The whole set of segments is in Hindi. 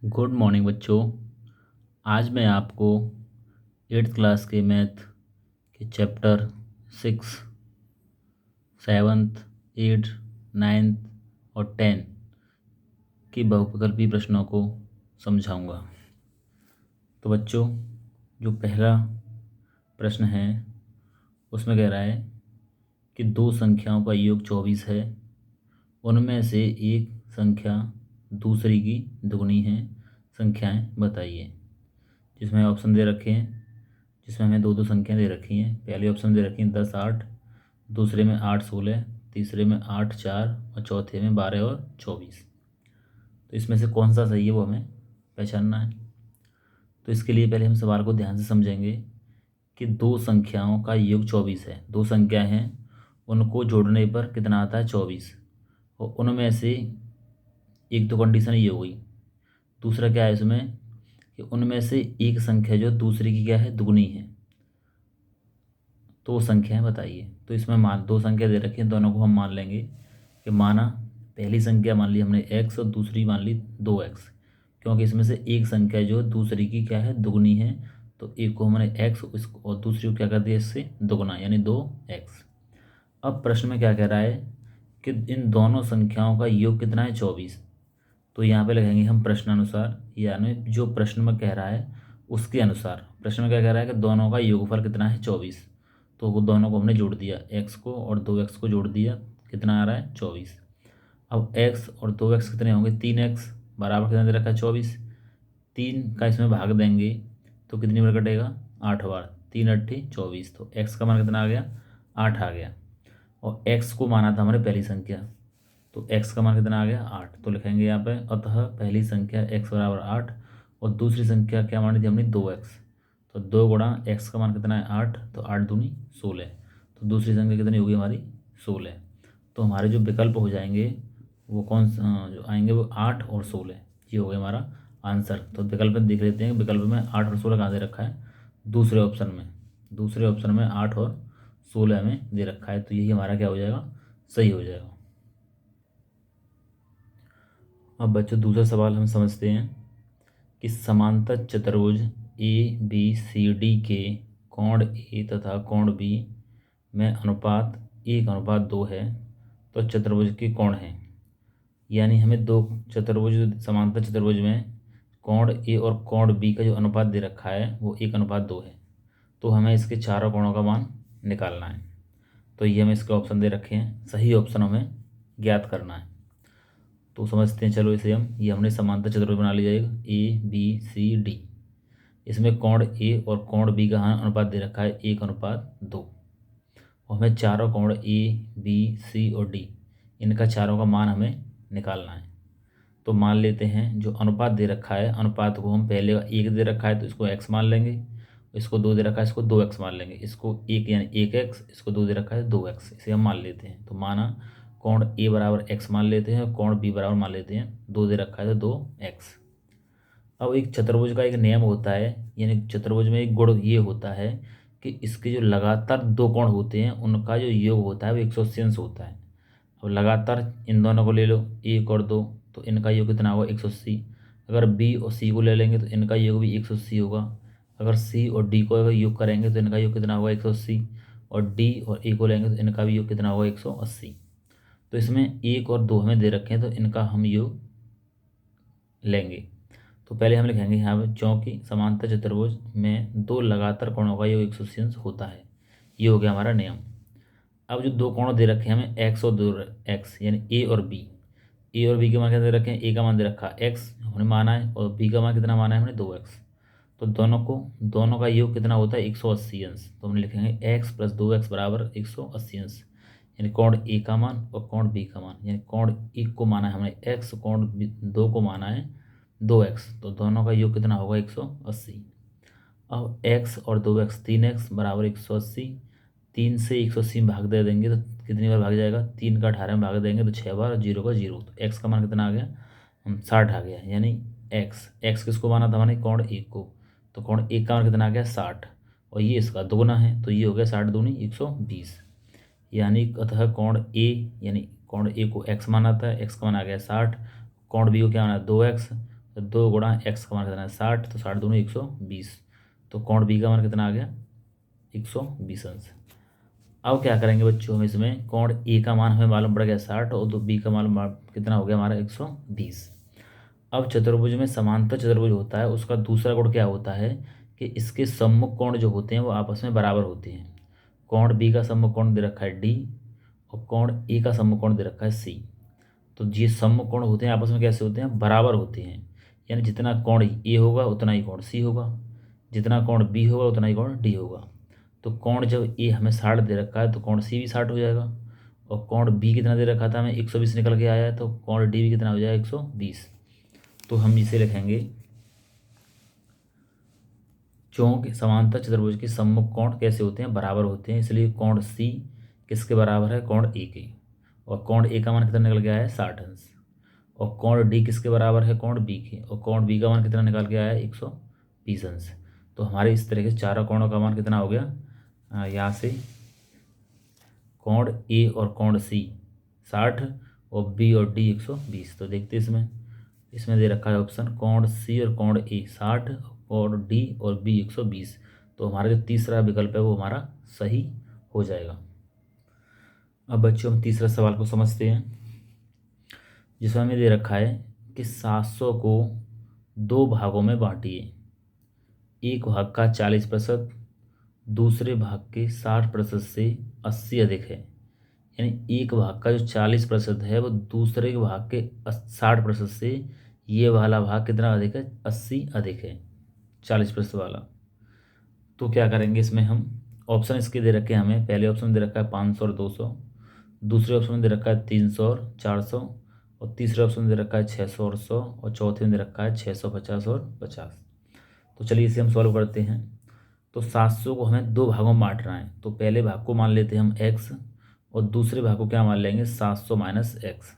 गुड मॉर्निंग बच्चों। आज मैं आपको 8th क्लास के मैथ के चैप्टर 6, 7th, 8th, 9th और 10 के बहुविकल्पी प्रश्नों को समझाऊंगा। तो बच्चों, जो पहला प्रश्न है उसमें कह रहा है कि दो संख्याओं का योग 24 है, उनमें से एक संख्या दूसरी की दुगनी है, संख्याएं बताइए। जिसमें ऑप्शन दे रखे हैं, जिसमें हमें दो दो संख्याएं दे रखी हैं। पहले ऑप्शन दे रखी हैं 10 8, दूसरे में 8 16, तीसरे में 8 4 और चौथे में 12 और 24। तो इसमें से कौन सा सही है वो हमें पहचानना है। तो इसके लिए पहले हम सवाल को ध्यान से समझेंगे कि दो संख्याओं का योग 24 है। दो संख्याएं हैं, उनको जोड़ने पर कितना आता है 24, और उनमें से एक तो कंडीशन ये हो गई। दूसरा क्या है इसमें कि उनमें से एक संख्या जो दूसरे की क्या है दुगनी है, तो वो संख्याएं बताइए। तो इसमें मान दो संख्या दे रखी हैं, दोनों को हम मान लेंगे कि माना पहली संख्या मान ली हमने x और दूसरी मान ली 2x, क्योंकि इसमें से एक संख्या जो है दूसरी की क्या है दुगनी है, तो एक को हमने x और दूसरी को क्या कर दिया इससे दुगना यानी 2x। अब प्रश्न में क्या कह रहा है कि इन दोनों संख्याओं का योग कितना है 24। तो यहाँ पे लगाएंगे हम प्रश्नानुसार, यानी जो प्रश्न में कह रहा है उसके अनुसार। प्रश्न में क्या कह रहा है कि दोनों का योगफल कितना है 24, तो वो दोनों को हमने जोड़ दिया, x को और 2x को जोड़ दिया, कितना आ रहा है 24। अब x और 2x कितने होंगे 3x बराबर कितना दे रखा है 24। 3 का इसमें भाग देंगे तो कितनी बार कटेगा 8 बार, 3 8 24, तो x का मान कितना आ गया 8 आ गया। और x को माना था हमारे पहली संख्या, तो x का मान कितना आ गया 8, तो लिखेंगे यहाँ पे अतः पहली संख्या x बराबर 8 और दूसरी संख्या क्या मानी थी हमने 2x, तो 2 गुणा x का मान कितना है 8, तो 8 दूनी 16, तो दूसरी संख्या कितनी होगी हमारी 16। तो हमारे जो विकल्प हो जाएंगे वो कौन जो आएंगे वो 8 और 16, ये हो गया हमारा आंसर। तो विकल्प में देख लेते हैं, विकल्प में 8 और 16 कहाँ दे रखा है दूसरे ऑप्शन में, दूसरे ऑप्शन में 8 और 16 हमें दे रखा है, तो यही हमारा क्या हो जाएगा सही हो जाएगा। अब बच्चों दूसरा सवाल हम समझते हैं कि समांतर चतुर्भुज ए बी सी डी के कोण ए तथा कोण बी में अनुपात 1:2 है, तो चतुर्भुज के कोण हैं। यानी हमें दो चतुर्भुज समांतर चतुर्भुज में कोण ए और कोण बी का जो अनुपात दे रखा है वो 1:2 है, तो हमें इसके चारों कोणों का मान निकालना है। तो ये हमें इसके ऑप्शन दे रखे हैं, सही ऑप्शन हमें ज्ञात करना है। तो समझते हैं, चलो इसे हम, ये हमने समांतर चतुर्भुज बना लिया एक ABCD। इसमें कोण ए और कोण बी का अनुपात दे रखा है 1:2, और हमें चारों कोण A B C और D इनका चारों का मान हमें निकालना है। तो मान लेते हैं जो अनुपात दे रखा है, अनुपात को हम पहले 1 दे रखा है तो इसको x मान लेंगे, इसको 2 दे रखा है इसको 2x मान लेंगे, इसको 1 यानी 1x, इसको 2 दे रखा है 2x, इसे हम मान लेते हैं। तो माना कोण ए बराबर x मान लेते हैं और कोण बी बराबर मान लेते हैं 2 दे रखा है तो 2x। अब एक चतुर्भुज का एक नियम होता है, यानी चतुर्भुज में एक गुण ये होता है कि इसके जो लगातार दो कोण होते हैं उनका जो योग होता है वो 180 अंश होता है। अब लगातार इन दोनों को ले लो 1 और 2, तो इनका योग कितना होगा 180। अगर बी और सी को ले लेंगे तो इनका योग भी 180 होगा। अगर सी और डी को अगर योग करेंगे तो इनका योग कितना होगा 180, और डी और ए को लेंगे तो इनका भी योग कितना होगा 180। तो इसमें 1 और 2 हमें दे रखे हैं तो इनका हम योग लेंगे। तो पहले हम लिखेंगे यहाँ पे चूंकि समांतर चतुर्भुज में दो लगातार कोणों का योग 180 अंश होता है, ये हो गया हमारा नियम। अब जो दो कोण दे रखे हैं हमें एक्स और 2x यानी ए और बी, ए और बी के मान कितना दे रखे हैं, ए का मान दे रखा है x हमने माना है और बी का मान कितना माना है हमने 2x। तो दोनों का योग कितना होता है 180 अंश, तो हम लिखेंगे x + 2x बराबर 180 अंश, यानी कोण ए का मान और कोण बी का मान, यानी कोण एक को माना है हमने x, कोण दो को माना है 2x, तो दोनों का योग कितना होगा 180। अब x और 2x 3x बराबर 180, 3 से 180 में भाग दे देंगे तो कितनी बार भाग जाएगा, 3 का 18 में भाग देंगे तो 6 बार, और 0 का 0, तो x का मान कितना आ गया 60 आ गया। यानी x किसको माना था मैंने कोण एक को, तो कोण एक का मान कितना आ गया 60, और ये इसका दोगुना है तो ये हो गया 60 दूनी 120। यानी अतः कोण ए यानी कोण ए को x माना था, x का मान आ गया 60, कोण बी को क्या माना 2x, तो 2 गुणा एक्स का मान कितना है 60, तो 60 दूनी 120। तो कोण बी का मान कितना आ गया 120 अंश। अब क्या करेंगे बच्चों, हम इसमें कोण ए का मान हमें मालूम पड़ गया 60 और दो बी का मालूम कितना हो गया हमारा 120। अब चतुर्भुज में समांतर चतुर्भुज होता है, उसका दूसरा गुण क्या होता है कि इसके सम्मुख कोण जो होते हैं वो आपस में बराबर होते हैं। कोण बी का सम्मुख कोण दे रखा है डी और कोण ए का सम्मुख कोण दे रखा है सी। तो ये सम्मुख कोण होते हैं आपस में कैसे होते हैं, बराबर होते हैं। यानी जितना कोण ए होगा उतना ही कोण सी होगा, जितना कोण बी होगा उतना ही कोण डी होगा। तो कोण जब ए हमें 60 दे रखा है तो कोण सी भी 60 हो जाएगा, और कोण बी कितना दे रखा था हमें 120 निकल के आया है, तो कोण डी भी कितना हो जाएगा 120। तो हम इसे लिखेंगे चौक समांतर चतुर्भुज के सम्मुख कोण कैसे होते हैं, बराबर होते हैं। इसलिए कोण सी किसके बराबर है, कोण ए के, और कोण ए का मान कितना निकल गया है 60 अंश। और कोण डी किसके बराबर है, कोण बी के, और कोण बी का मान कितना निकल के आया है 120 अंश। तो हमारे इस तरह के चारों कोणों का मान कितना हो गया, यहाँ से कोण ए और कोण सी 60 और बी और डी 120। तो देखते इसमें इसमें दे रखा है ऑप्शन कोण सी और कोण ए 60 और डी और बी 120। तो हमारा जो तीसरा विकल्प है वो हमारा सही हो जाएगा। अब बच्चों हम तीसरा सवाल को समझते हैं, जिसमें हमें दे रखा है कि 700 को 2 भागों में बांटिए। एक भाग का 40% दूसरे भाग के 60% से 80 अधिक है। यानी एक भाग का जो 40% है वो दूसरे के भाग के 60% से ये वाला भाग कितना अधिक है, 80 अधिक है 40% वाला। तो क्या करेंगे इसमें, हम ऑप्शन इसके दे रखे हैं हमें, पहले ऑप्शन में दे रखा है 500 और 200, दूसरे ऑप्शन में दे रखा है 300 और 400, और तीसरे ऑप्शन में दे रखा है 600 और 100, और चौथे में दे रखा है 650 और 50। तो चलिए इसे हम सॉल्व करते हैं। तो 700 को हमें 2 भागों में बांटना है, तो पहले भाग को मान लेते हैं हम x और दूसरे भाग को क्या मान लेंगे 700 माइनस एक्स।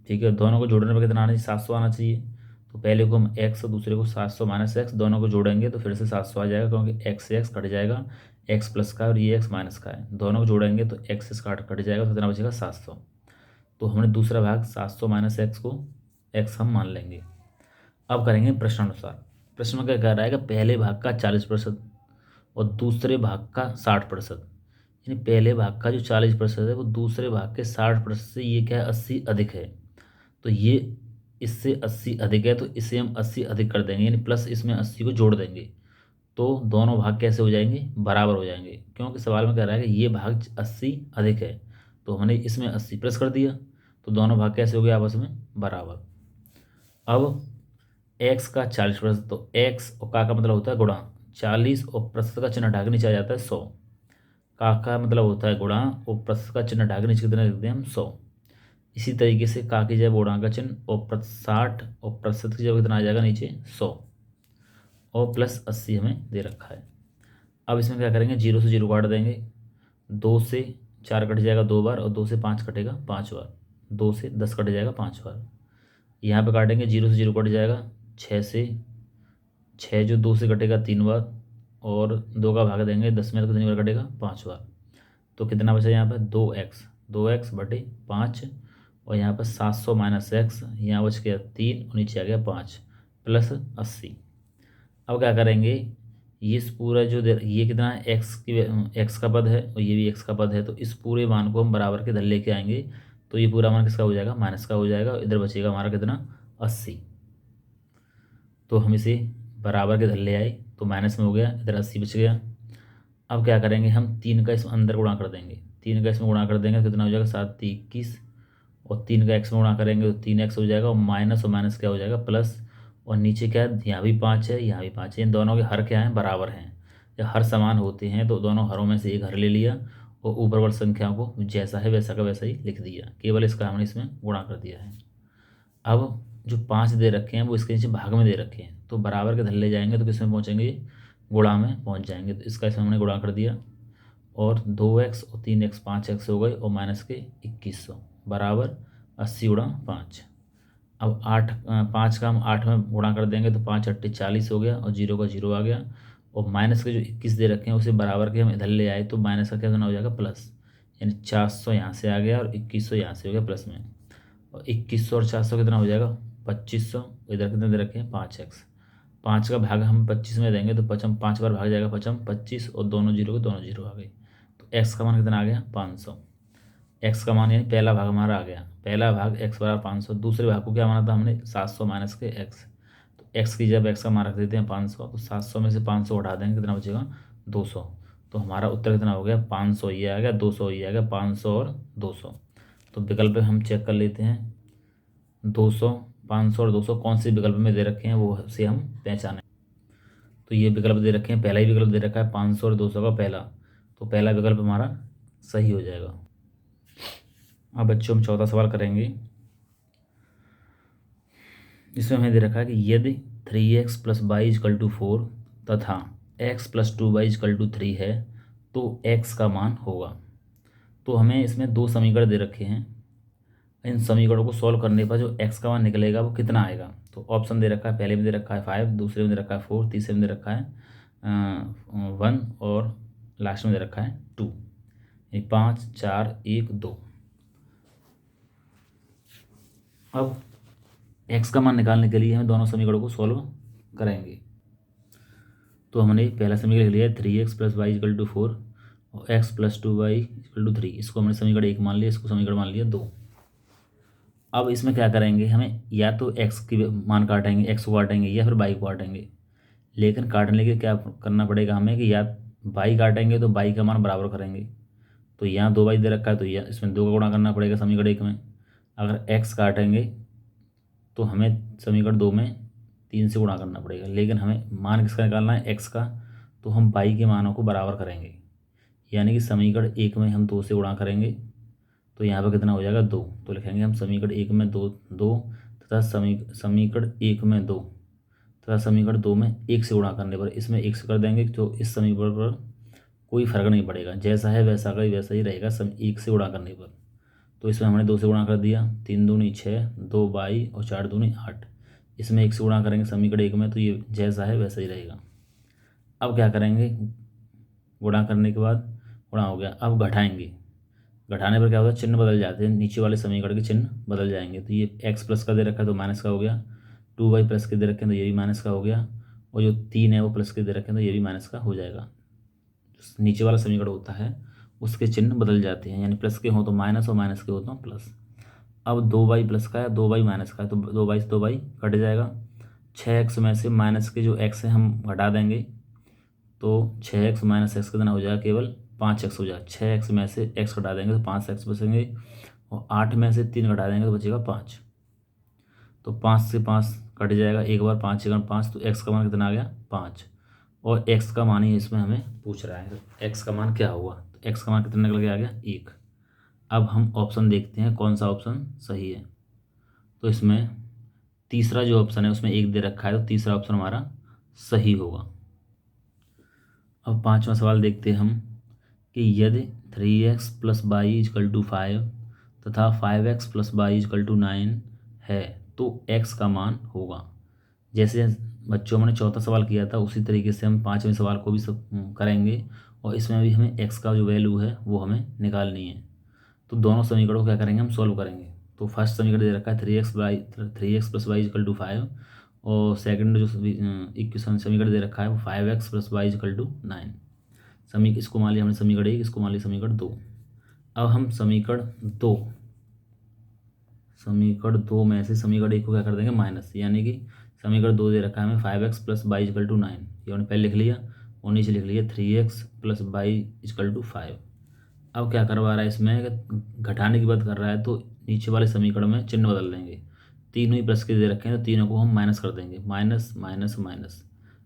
ठीक है, दोनों को जोड़ने पर कितना आना चाहिए 700 आना चाहिए। तो पहले को हम x और दूसरे को 700 माइनस एक्स, दोनों को जोड़ेंगे तो फिर से 700 आ जाएगा, क्योंकि x से x कट जाएगा, x प्लस का और ये x माइनस का है, दोनों को जोड़ेंगे तो x से कट जाएगा तो कितना बचेगा 700। तो हमने दूसरा भाग 700 माइनस एक्स को x हम मान लेंगे। अब करेंगे प्रश्नानुसार। प्रश्न में क्या कह रहा है कि पहले भाग का 40% और दूसरे भाग का 60%, यानी पहले भाग का जो 40% है वो दूसरे भाग के 60% से ये क्या है 80 अधिक है। तो ये इससे 80 अधिक है तो इसे हम 80 अधिक कर देंगे, यानी प्लस इसमें 80 को जोड़ देंगे, तो दोनों भाग कैसे हो जाएंगे, बराबर हो जाएंगे। क्योंकि सवाल में कह रहा है कि ये भाग 80 अधिक है, तो हमने इसमें 80 प्लस कर दिया, तो दोनों भाग कैसे हो गए आपस में बराबर। अब x का 40%, तो x और का मतलब होता है गुणा, 40 और प्रतिशत का चिन्ह हटा के नीचे आ जाता है 100। का मतलब होता है गुणा और प्रतिशत का चिन्ह हटा के नीचे कितना लिखते हैं हम 100। इसी तरीके से का की जगह गुणा का चिन्ह और 60 और प्रतिशत की जगह कितना आ जाएगा नीचे 100 और प्लस 80 हमें दे रखा है। अब इसमें क्या करेंगे, 0 से 0 काट देंगे, 2 से 4 कट जाएगा 2 बार, और 2 से 5 कटेगा 5 बार, 2 से 10 कट जाएगा 5 बार। यहाँ पे काटेंगे 0 से 0 कट जाएगा, 6 से 6 जो 2 से कटेगा 3 बार, और 2 का भाग देंगे 10 में तो कितनी बार कटेगा 5 बार। तो कितना बचा यहाँ पे 2x बटे 5, और यहाँ पर 700 माइनस एक्स, यहाँ बच गया 3 और नीचे आ गया 5 प्लस 80। अब क्या करेंगे, ये इस पूरा जो ये कितना है एक्स का पद है और ये भी एक्स का पद है, तो इस पूरे मान को हम बराबर के इधर लेके आएंगे, तो ये पूरा मान किसका हो जाएगा माइनस का हो जाएगा, इधर बचेगा हमारा कितना 80। तो हम इसे बराबर के इधर ले आए तो माइनस में हो गया, इधर 80 बच गया। अब क्या करेंगे, हम 3 का इसमें अंदर गुणा कर देंगे, 3 का इसमें गुणा कर देंगे तो कितना हो जाएगा 7 21, और 3 का एक्स में गुणा करेंगे तो 3x हो जाएगा, और माइनस क्या हो जाएगा प्लस, और नीचे क्या है यहाँ भी 5 है यहाँ भी 5 है, इन दोनों के हर क्या हैं बराबर हैं। जब हर समान होते हैं तो दोनों हरों में से एक हर ले लिया और ऊपर वाली संख्याओं को जैसा है वैसा का वैसा ही लिख दिया, केवल इसका हमने इसमें गुणा कर दिया है। अब जो 5 दे रखे हैं वो इसके नीचे भाग में दे रखे हैं, तो बराबर के धर ले जाएंगे तो किस में पहुँचेंगे, गुणा में पहुँच जाएंगे। तो इसका इसमें हमने गुणा कर दिया, और 2x और 3x 5x हो गए, और माइनस के 2100 बराबर 80 गुणा 5। अब 5 का हम 8 में गुणा कर देंगे तो 5 8 40 हो गया, और 0 का 0 आ गया, और माइनस के जो 21 दे रखे हैं उसे बराबर के हम इधर ले आए तो माइनस का क्या होना हो जाएगा प्लस, यानी 400 यहाँ से आ गया और 2100 यहाँ से हो गया प्लस में, और 2100 और 400 कितना हो जाएगा 2500, इधर कितने दे रखे हैं 5x। 5 का भाग हम 25 में देंगे तो पचम 5 बार भाग जाएगा, पचम 25 और दोनों जीरो के दोनों जीरो आ गई। तो x का मान कितना आ गया 500। x का मान यानी पहला भाग हमारा आ गया, पहला भाग x बराबर 500। दूसरे भाग को क्या माना था हमने 700 माइनस के x। तो x की जब x का मान रख देते हैं 500, तो 700 में से 500 उठा देंगे, कितना बचेगा 200। तो हमारा उत्तर कितना हो गया 500 ये आ गया, 200 ये आ गया, 500 और 200। तो विकल्प हम चेक कर लेते हैं 200, 500 और 200 कौन से विकल्प में दे रखे हैं वो से हम पहचानें। तो ये विकल्प दे रखे हैं, पहला ही विकल्प दे रखा है 500 और 200 का पहला, तो पहला विकल्प हमारा सही हो जाएगा। अब बच्चों हम चौथा सवाल करेंगे। इसमें हमें दे रखा है कि यदि 3x plus Y is equal to 4 तथा x plus 2y is equal to 3 है तो x का मान होगा। तो हमें इसमें दो समीकरण दे रखे हैं, इन समीकरणों को सॉल्व करने पर जो x का मान निकलेगा वो कितना आएगा। तो ऑप्शन दे रखा है, पहले में दे रखा है 5, दूसरे में दे रखा है 4, तीसरे में दे रखा है 1 और लास्ट में दे रखा है 2, 5 4 1 2। अब x का मान निकालने के लिए हमें दोनों समीकरणों को सॉल्व करेंगे। तो हमने पहला समीकरण लिख लिया है 3x plus Y equal to 4 और x plus 2y equal to 3। इसको हमने समीकरण 1 मान लिया, इसको समीकरण मान लिया 2। अब इसमें क्या करेंगे, हमें या तो x की मान काटेंगे, x को काटेंगे या फिर y को काटेंगे। लेकिन काटने के लिए क्या करना पड़ेगा हमें कि या y काटेंगे तो y का मान बराबर करेंगे। तो यहाँ 2y दे रखा है तो यह इसमें 2 का गुणा करना पड़ेगा समीकरण 1 में। अगर x काटेंगे तो हमें समीकरण 2 में 3 से गुणा करना पड़ेगा। लेकिन हमें मान किसका निकालना है x का, तो हम y के मानों को बराबर करेंगे। यानी कि समीकरण 1 में हम 2 से गुणा करेंगे तो यहाँ पर कितना हो जाएगा 2। तो लिखेंगे हम समीकरण 1 में 2 तथा समीकरण 1 में 2 तथा समीकरण 2 में 1 से गुणा करने पर इसमें 1 से कर देंगे तो इस समीकरण पर कोई फर्क नहीं पड़ेगा, जैसा है वैसा का वैसा ही रहेगा 1 से गुणा करने पर। तो इसमें हमने 2 से गुणा कर दिया, 3 दूनी 6, 2 22 और 4 दूनी 8। इसमें 1 से गुणा करेंगे समीकरण 1 में तो ये जैसा है वैसा ही रहेगा। अब क्या करेंगे, गुणा करने के बाद गुणा हो गया, अब घटाएंगे। घटाने पर क्या होता है, चिन्ह बदल जाते हैं, नीचे वाले समीकरण के चिन्ह बदल जाएंगे। तो ये x प्लस का दे रखा है तो माइनस का हो गया, 2y प्लस के दे रखे हैं तो ये भी माइनस का हो गया, और जो 3 है वो प्लस के दे रखे हैं तो ये भी माइनस का हो जाएगा। नीचे वाला समीकरण होता है उसके चिन्ह बदल जाते हैं, यानी प्लस के हो तो माइनस और माइनस के हो तो प्लस। अब 2y प्लस का है, 2y माइनस का है तो 2y से 2y कट जाएगा। 6x में से माइनस के जो x है हम घटा देंगे तो 6x माइनस एक्स कितना हो जाएगा, केवल 5x हो जाएगा। 6x में से x घटा देंगे तो 5x बचेंगे, और 8 में से 3 घटा देंगे तो बचेगा 5। तो 5 से 5 कट जाएगा, एक बार 5 1 5, तो x का मान कितना आ गया 5। और x का मान ही इसमें हमें पूछ रहा है, तो x का मान क्या हुआ, तो x का मान कितना निकल के आ गया 1। अब हम ऑप्शन देखते हैं कौन सा ऑप्शन सही है। तो इसमें तीसरा जो ऑप्शन है उसमें 1 दे रखा है तो तीसरा ऑप्शन हमारा सही होगा। अब पांचवा सवाल देखते हैं हम कि यदि 3x plus Y is equal to 5 तथा 5x plus Y is equal to 9 है तो x का मान होगा। जैसे बच्चों ने चौथा सवाल किया था उसी तरीके से हम पाँचवें सवाल को भी करेंगे, और इसमें भी हमें x का जो वैल्यू है वो हमें निकालनी है। तो दोनों समीकरणों को क्या करेंगे, हम सॉल्व करेंगे। तो फर्स्ट समीकरण दे रखा है 3x plus Y is equal to 5, और सेकंड जो इक्वेशन समीकरण दे रखा है वो 5x plus Y is equal to 9। इसको मान लिया हमने समीकरण 1, इसको मान लिया समीकरण 2। अब हम समीकरण दो में से समीकरण 1 को क्या कर देंगे माइनस, यानी कि समीकरण 2 दे रखा है हमें 5x plus Y is equal to 9, ये हमने पहले लिख लिया, और नीचे लिख लिया 3x plus Y is equal to 5। अब क्या करवा रहा है इसमें, घटाने की बात कर रहा है तो नीचे वाले समीकरण में चिन्ह बदल देंगे। तीनों ही प्लस के दे रखे हैं तो तीनों को हम माइनस कर देंगे, माइनस माइनस माइनस।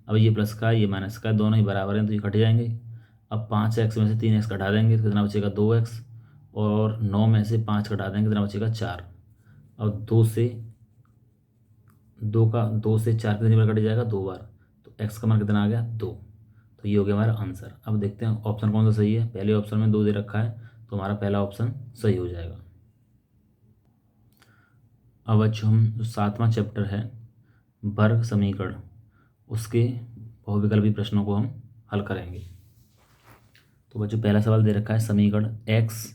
अब ये प्लस का ये माइनस का दोनों ही बराबर हैं तो ये कट जाएंगे। अब 5x में से 3x घटा देंगे तो कितना बचेगा 2x, और 9 में से 5 घटा देंगे कितना बचेगा 4। और 2 से 4 कितनी बार कट जाएगा 2 बार, तो x का मान कितना आ गया 2। तो ये हो गया हमारा आंसर। अब देखते हैं ऑप्शन कौन सा सही है। पहले ऑप्शन में 2 दे रखा है तो हमारा पहला ऑप्शन सही हो जाएगा। अब बच्चों हम जो 7वां चैप्टर है वर्ग समीकरण, उसके बहुविकल्पी प्रश्नों को हम हल करेंगे। तो बच्चों पहला सवाल दे रखा है समीकरण x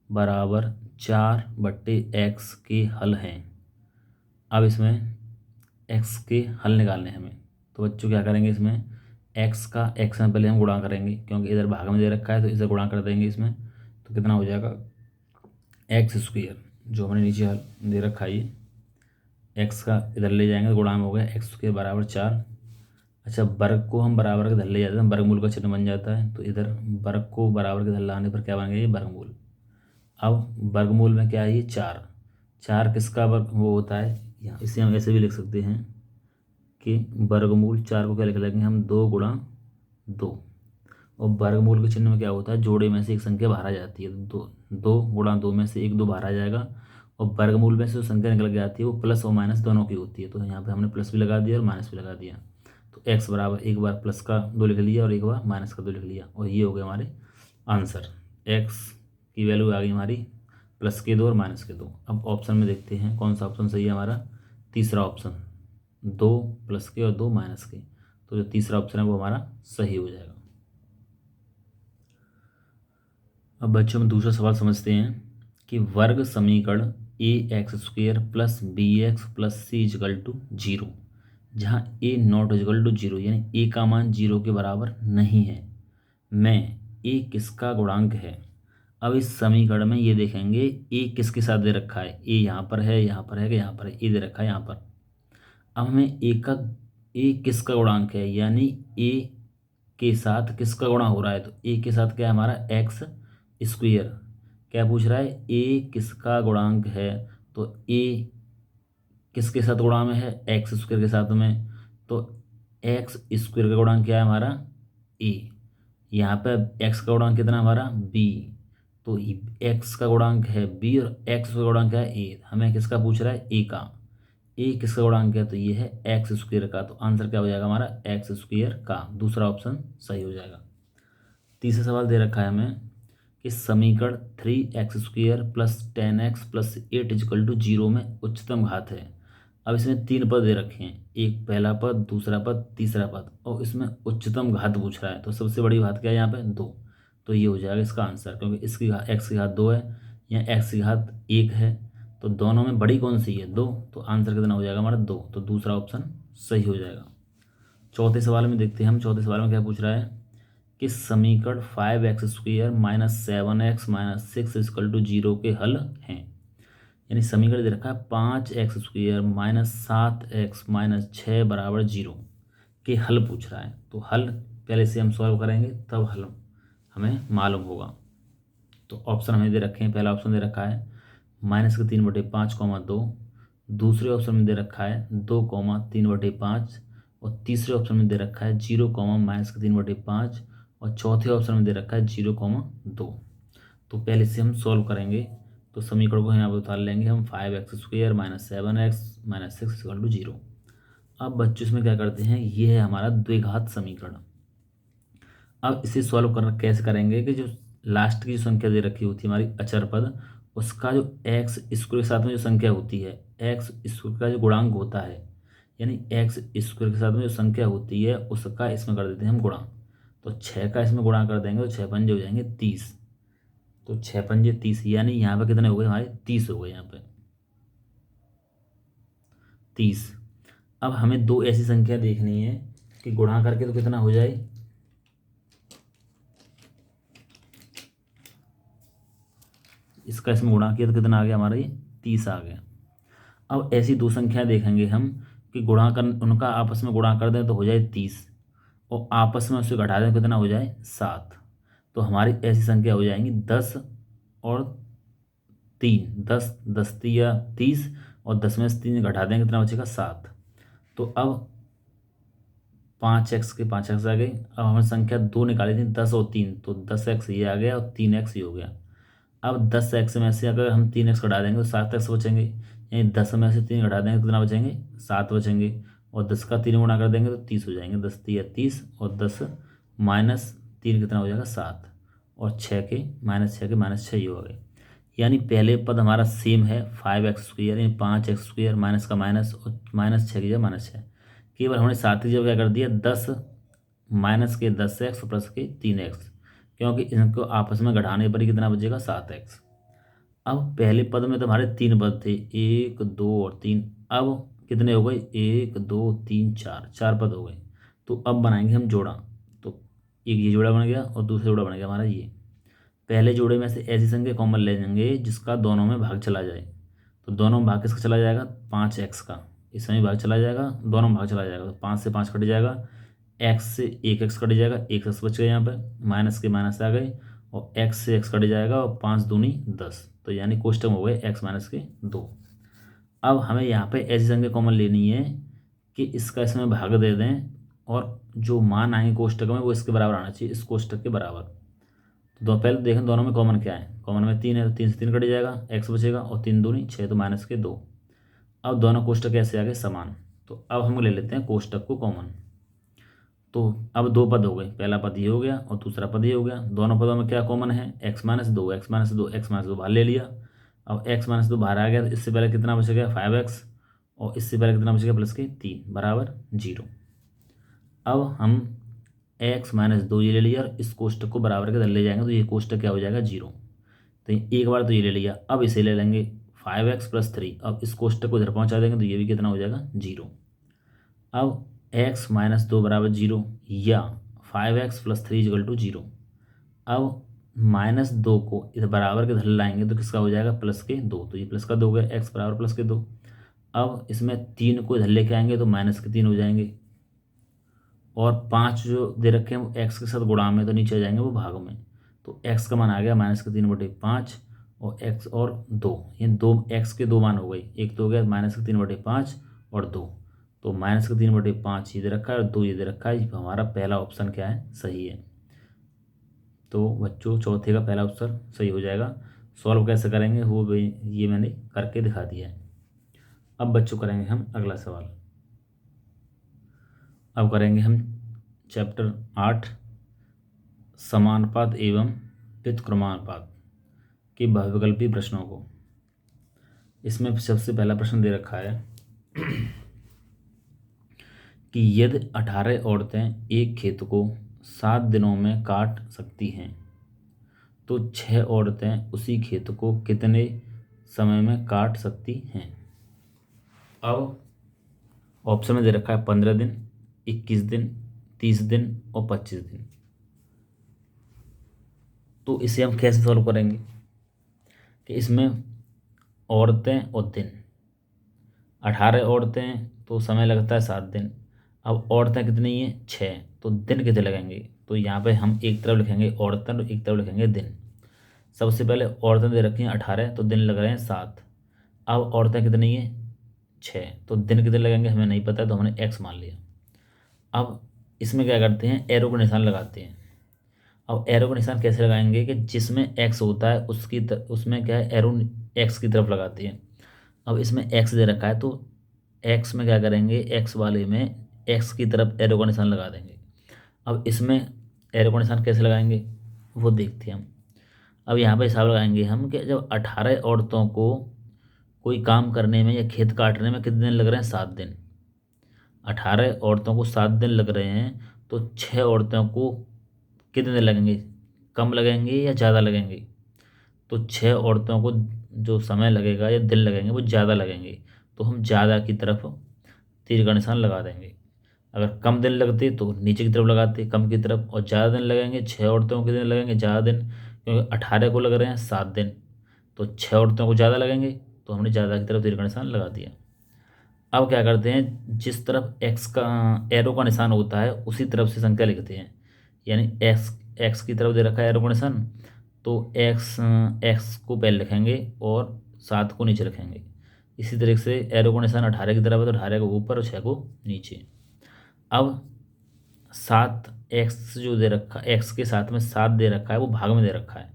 बराबर 4/x के हल हैं। अब इसमें एक्स के हल निकालने हैं हमें। तो बच्चों क्या करेंगे, इसमें एक्स का एक्स में पहले हम गुणा करेंगे, क्योंकि इधर भाग में दे रखा है तो इधर गुणा कर देंगे इसमें। तो कितना हो जाएगा, एक्स स्क्वायर जो हमने नीचे हल दे रखा है ये, एक्स का इधर ले जाएंगे तो गुणा में हो गया एक्स स्क्वायर बराबर 4। अच्छा, वर्ग को हम बराबर के इधर ले जाते हैं, वर्गमूल का चिन्ह बन जाता है, तो इधर वर्ग को बराबर के इधर लाने पर क्या बन गया, ये वर्गमूल। अब वर्गमूल में क्या है, ये 4। 4 किसका वर्ग वो होता है, यहाँ इसे हम ऐसे भी लिख सकते हैं कि वर्गमूल 4 को क्या लिख लेंगे हम, 2 गुणा 2। और वर्गमूल के चिन्ह में क्या होता है, जोड़े में से एक संख्या बाहर आ जाती है, तो 2 गुणा 2 में से एक 2 बाहर आ जाएगा। और वर्गमूल में से जो संख्या निकल के आती है वो प्लस और माइनस दोनों की होती है, तो यहाँ पे हमने प्लस भी लगा दिया और माइनस भी लगा दिया। तो एक्स बराबर एक बार प्लस का 2 लिख लिया और एक बार माइनस का 2 लिख लिया, और ये हो गया हमारे आंसर। एक्स की वैल्यू आ गई हमारी प्लस के 2 और माइनस के 2। अब ऑप्शन में देखते हैं कौन सा ऑप्शन सही है हमारा, तीसरा ऑप्शन, 2 प्लस के और 2 माइनस के। तो जो तीसरा ऑप्शन है वो हमारा सही हो जाएगा। अब बच्चों में दूसरा सवाल समझते हैं कि वर्ग समीकरण A X square plus B X plus C equal to 0, जहाँ ए नॉट इजकल टू 0 यानी ए का मान 0 के बराबर नहीं है, में ए किसका गुणांक है। अब इस समीकरण में ये देखेंगे ए किसके साथ दे रखा है, ए यहाँ पर है, यहाँ पर है कि यहाँ पर है, ए दे रखा है यहाँ पर। अब हमें ए किसका गुणांक है, यानी ए के साथ किसका गुणा हो रहा है, तो ए के साथ क्या है हमारा एक्स स्क्वेयर। क्या पूछ रहा है, ए किसका गुणांक है, तो ए किसके साथ गुणा में है, एक्स स्क्वेयर के साथ में। तो एक्स स्क्वेयर का गुणांक क्या है हमारा, ए। यहाँ पे एक्स का गुणांक कितना हमारा, बी। तो एक्स का गुणांक है बी और एक्स का गुणांक है ए। हमें किसका पूछ रहा है, ए का। ए किसका गुणांक है, तो ये है एक्स स्क्वेयर का। तो आंसर क्या हो जाएगा हमारा, एक्स स्क्वेयर का। दूसरा ऑप्शन सही हो जाएगा। तीसरा सवाल दे रखा है हमें कि समीकरण 3x square plus 10x plus 8 equal to 0 में उच्चतम घात है। अब इसमें 3 पद दे रखे हैं, एक पहला पद, दूसरा पद, तीसरा पद, और इसमें उच्चतम घात पूछ रहा है। तो सबसे बड़ी घात क्या है यहाँ पे, 2। तो ये हो जाएगा इसका आंसर, क्योंकि इसकी एक्स की घात 2 है, या एक्स की घात 1 है, तो दोनों में बड़ी कौन सी है, 2। तो आंसर कितना हो जाएगा हमारा, 2। तो दूसरा ऑप्शन सही हो जाएगा। चौथे सवाल में देखते हैं हम, चौथे सवाल में क्या पूछ रहा है कि समीकरण 5x square minus 7x minus 6 equal to 0 के हल हैं। यानी समीकरण दे रखा है 5x square minus 7x minus 6 बराबर 0 के हल पूछ रहा है। तो हल पहले से हम सॉल्व करेंगे तब हल हमें मालूम होगा। तो ऑप्शन हमें दे रखे हैं, पहला ऑप्शन दे रखा है -3/5, 2। दूसरे ऑप्शन में दे रखा है 2, 3/5, और तीसरे ऑप्शन में दे रखा है 0, -3/5, और चौथे ऑप्शन में दे रखा है 0, 2। तो पहले से हम सॉल्व करेंगे। तो समीकरण को यहाँ पर उतार लेंगे हम, 5x square minus 7x minus 6 equal to 0। अब बच्चों इसमें क्या करते हैं, ये है हमारा द्विघात समीकरण। अब इसे सॉल्व करना कैसे करेंगे कि जो लास्ट की जो संख्या दे रखी होती है हमारी अचर पद, उसका जो एक्स स्क्वायर के साथ में जो संख्या होती है, एक्स स्क्वायर का जो गुणांक होता है, यानी एक्स स्क्वायर के साथ में जो संख्या होती है उसका इसमें कर देते हैं हम गुणा। तो 6 का इसमें गुणा कर देंगे तो 6 पंजे हो जाएंगे 30। तो 6 पंजे 30, यानी यहाँ पे कितने हो गए हमारे, 30 हो गए यहाँ पे 30। अब हमें दो ऐसी संख्या देखनी है कि गुणा करके तो कितना हो जाए, इसका इसमें गुणा किया तो कितना आ गया हमारा, ये 30 आ गया। अब ऐसी दो संख्याएं देखेंगे हम कि गुणा कर, उनका आपस में गुणा कर दें तो हो जाए 30, और आपस में उससे घटा दें कितना हो जाए 7। तो हमारी ऐसी संख्या हो जाएंगी 10 और 3, 10 10 या 30, और 10 में से 3 घटा देंगे कितना बचेगा 7। तो अब 5x के 5x आ गई। अब हमें संख्या 2 निकाली थी, 10 और 3, तो 10x ये आ गया और 3x ये हो गया। अब 10x में से अगर हम 3x घटा देंगे तो 7x बचेंगे, यानी 10 में से 3 घटा देंगे कितना बचेंगे, 7 बचेंगे। और 10 का 3 गुणा कर देंगे तो 30 हो जाएंगे, 10 3 या 30, और 10 माइनस 3 कितना हो जाएगा 7, और 6 के -6 ये हो गए। यानी पहले पद हमारा सेम है 5x स्क्वायर, यानी 5x स्क्वायर माइनस का माइनस और -6 की जगह -6। केवल हमने 7 की जगह क्या कर दिया 10 माइनस के 10x प्लस के 3x, क्योंकि इनको आपस में घटाने पर ही कितना बचेगा 7x। अब पहले पद में तो हमारे 3 पद थे, 1 2 और 3। अब कितने हो गए, 1 2 3 4, 4 पद हो गए। तो अब बनाएंगे हम जोड़ा। तो एक ये जोड़ा बन गया और दूसरा जोड़ा बन गया हमारा ये। पहले जोड़े में से ऐसी संख्या कॉमन ले जाएंगे जिसका दोनों में भाग चला जाए। तो दोनों में भाग किसका चला जाएगा, 5x का। इसमें भाग चला जाएगा, दोनों में भाग चला जाएगा। तो 5 से 5 कट जाएगा, x से 1x कट जाएगा, 1x बच गया यहाँ पे, माइनस के माइनस आ गए, और x से x कट जाएगा, और 5 दूनी 10। तो यानी कोष्टक हो गए x माइनस के 2। अब हमें यहाँ पे ऐसी संख्या कॉमन लेनी है कि इसका इसमें भाग दे दें, और जो मान आएंगे कोष्टक में वो इसके बराबर आना चाहिए, इस कोष्टक के बराबर। तो पहले देखें दोनों में कॉमन क्या है। कॉमन में 3 है, तो 3 से 3 कट जाएगा, x बचेगा, और 3 दूनी 6, तो माइनस के 2। अब दोनों कोष्टक कैसे आ गए, समान। तो अब हम ले लेते हैं कोष्टक को कॉमन। तो अब 2 पद हो गए, पहला पद ये हो गया और दूसरा पद ये हो गया। दोनों पदों में क्या कॉमन है, x minus 2, x minus 2, x minus 2 बाहर ले लिया। अब x माइनस 2 बाहर आ गया, तो इससे पहले कितना बच गया, 5x, और इससे पहले कितना बच गया, प्लस के 3 बराबर 0। अब हम x माइनस 2 ये ले लिया, और इस कोष्टक को बराबर के इधर ले जाएंगे, तो ये कोष्टक क्या हो जाएगा, 0। तो एक बार तो ये ले लिया, अब इसे ले लेंगे 5x प्लस 3। अब इस कोष्टक को इधर पहुंचा देंगे, तो ये भी कितना हो जाएगा, 0। अब x माइनस 2 बराबर 0, या 5x प्लस 3 इजकल टू 0। अब माइनस 2 को इधर बराबर के इधर लाएंगे, तो किसका हो जाएगा, प्लस के 2। तो ये प्लस का 2 हो गया, x बराबर प्लस के 2। अब इसमें 3 को इधर लेके आएंगे, तो माइनस के 3 हो जाएंगे, और 5 जो दे रखे हैं वो x के साथ गुणा में, तो नीचे आ जाएंगे वो भाग में। तो x का मान आ गया माइनस के 3/5, और x और 2, ये 2 x के 2 मान हो गए। एक तो हो गया माइनस के 3/5 और 2, तो माइनस के 3/5 ये दे रखा है और 2 ये दे रखा है। हमारा पहला ऑप्शन क्या है, सही है। तो बच्चों चौथे का पहला ऑप्शन सही हो जाएगा। सॉल्व कैसे करेंगे वो भी ये मैंने करके दिखा दिया है। अब बच्चों करेंगे हम अगला सवाल। अब करेंगे हम चैप्टर 8 समानुपात एवं व्युत्क्रमानुपात के बहुविकल्पी प्रश्नों को। इसमें सबसे पहला प्रश्न दे रखा है कि यदि 18 औरतें एक खेत को 7 दिनों में काट सकती हैं, तो 6 औरतें उसी खेत को कितने समय में काट सकती हैं। अब ऑप्शन में दे रखा है 15 दिन, 21 दिन, 30 दिन और 25 दिन। तो इसे हम कैसे सॉल्व करेंगे कि इसमें औरतें और दिन, 18 औरतें तो समय लगता है 7 दिन। अब औरतें कितनी हैं, 6, तो दिन कितने लगेंगे। तो यहाँ पे हम एक तरफ लिखेंगे औरतें और एक तरफ लिखेंगे दिन। सबसे पहले औरतें दे रखी हैं 18, तो दिन लग रहे हैं 7। अब औरतें कितनी हैं, 6, तो दिन कितने लगेंगे हमें नहीं पता, तो हमने x मान लिया। अब इसमें क्या करते हैं, एरो का निशान लगाते हैं। अब एरो का निशान कैसे लगाएंगे कि जिसमें x होता है उसमें क्या है, एरो x की तरफ लगाते हैं। अब इसमें x दे रखा है, तो x में क्या करेंगे, x वाले में x की तरफ एरो का निशान लगा देंगे। अब इसमें एरो का निशान कैसे लगाएंगे वो देखते हैं हम। अब यहाँ पे हिसाब लगाएंगे हम कि जब 18 औरतों को कोई काम करने में या खेत काटने में कितने दिन लग रहे हैं, 7 दिन। 18 औरतों को 7 दिन लग रहे हैं, तो 6 औरतों को कितने दिन लगेंगे, कम लगेंगे या ज़्यादा लगेंगे। तो 6 औरतों को जो समय लगेगा या दिन लगेंगे वो ज़्यादा लगेंगे, तो हम ज़्यादा की तरफ तीर का निशान लगा देंगे। अगर कम दिन लगते तो नीचे की तरफ लगाते, कम की तरफ। और ज़्यादा दिन लगेंगे, 6 औरतों को कितने लगेंगे, ज़्यादा दिन, क्योंकि 18 को लग रहे हैं 7 दिन, तो 6 औरतों को ज़्यादा लगेंगे, तो हमने ज़्यादा की तरफ तीर का निशान लगा दिया। अब क्या करते हैं, जिस तरफ एक्स का एरो का निशान होता है उसी तरफ से संख्या लिखते हैं। यानी एक्स एक्स की तरफ दे रखा है एरो का निशान, तो एक्स एक्स को पहले लिखेंगे और 7 को नीचे रखेंगे। इसी तरीके से एरो का निशान 18 की तरफ है, तो 18 को ऊपर और 6 को नीचे। अब 7 एक्स जो दे रखा है, एक्स के साथ में 7 दे रखा है, वो भाग में दे रखा है,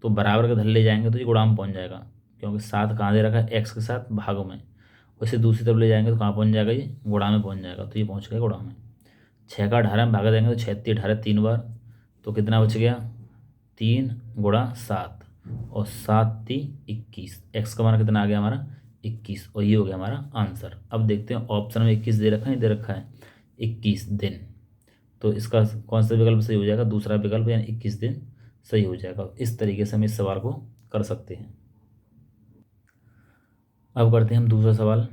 तो बराबर के धर ले जाएंगे तो ये गुणा में पहुंच जाएगा, क्योंकि 7 कहाँ दे रखा है, एक्स के साथ भाग में। वैसे दूसरी तरफ ले जाएंगे तो कहाँ पहुंच जाएगा, ये गुणा में पहुंच जाएगा, तो ये पहुंच गया गुणा में। 6 का 18 में भागा देंगे तो 6 18 3 बार, तो कितना बच गया, 3 गुणा 7, और 7 21। एक्स का मान कितना आ गया हमारा, 21, और ये हो गया हमारा आंसर। अब देखते हैं ऑप्शन में 21 दे रखा है, दे रखा है 21 दिन, तो इसका कौन सा विकल्प सही हो जाएगा, दूसरा विकल्प यानी 21 दिन सही हो जाएगा। इस तरीके से हम इस सवाल को कर सकते हैं। अब करते हैं हम दूसरा सवाल,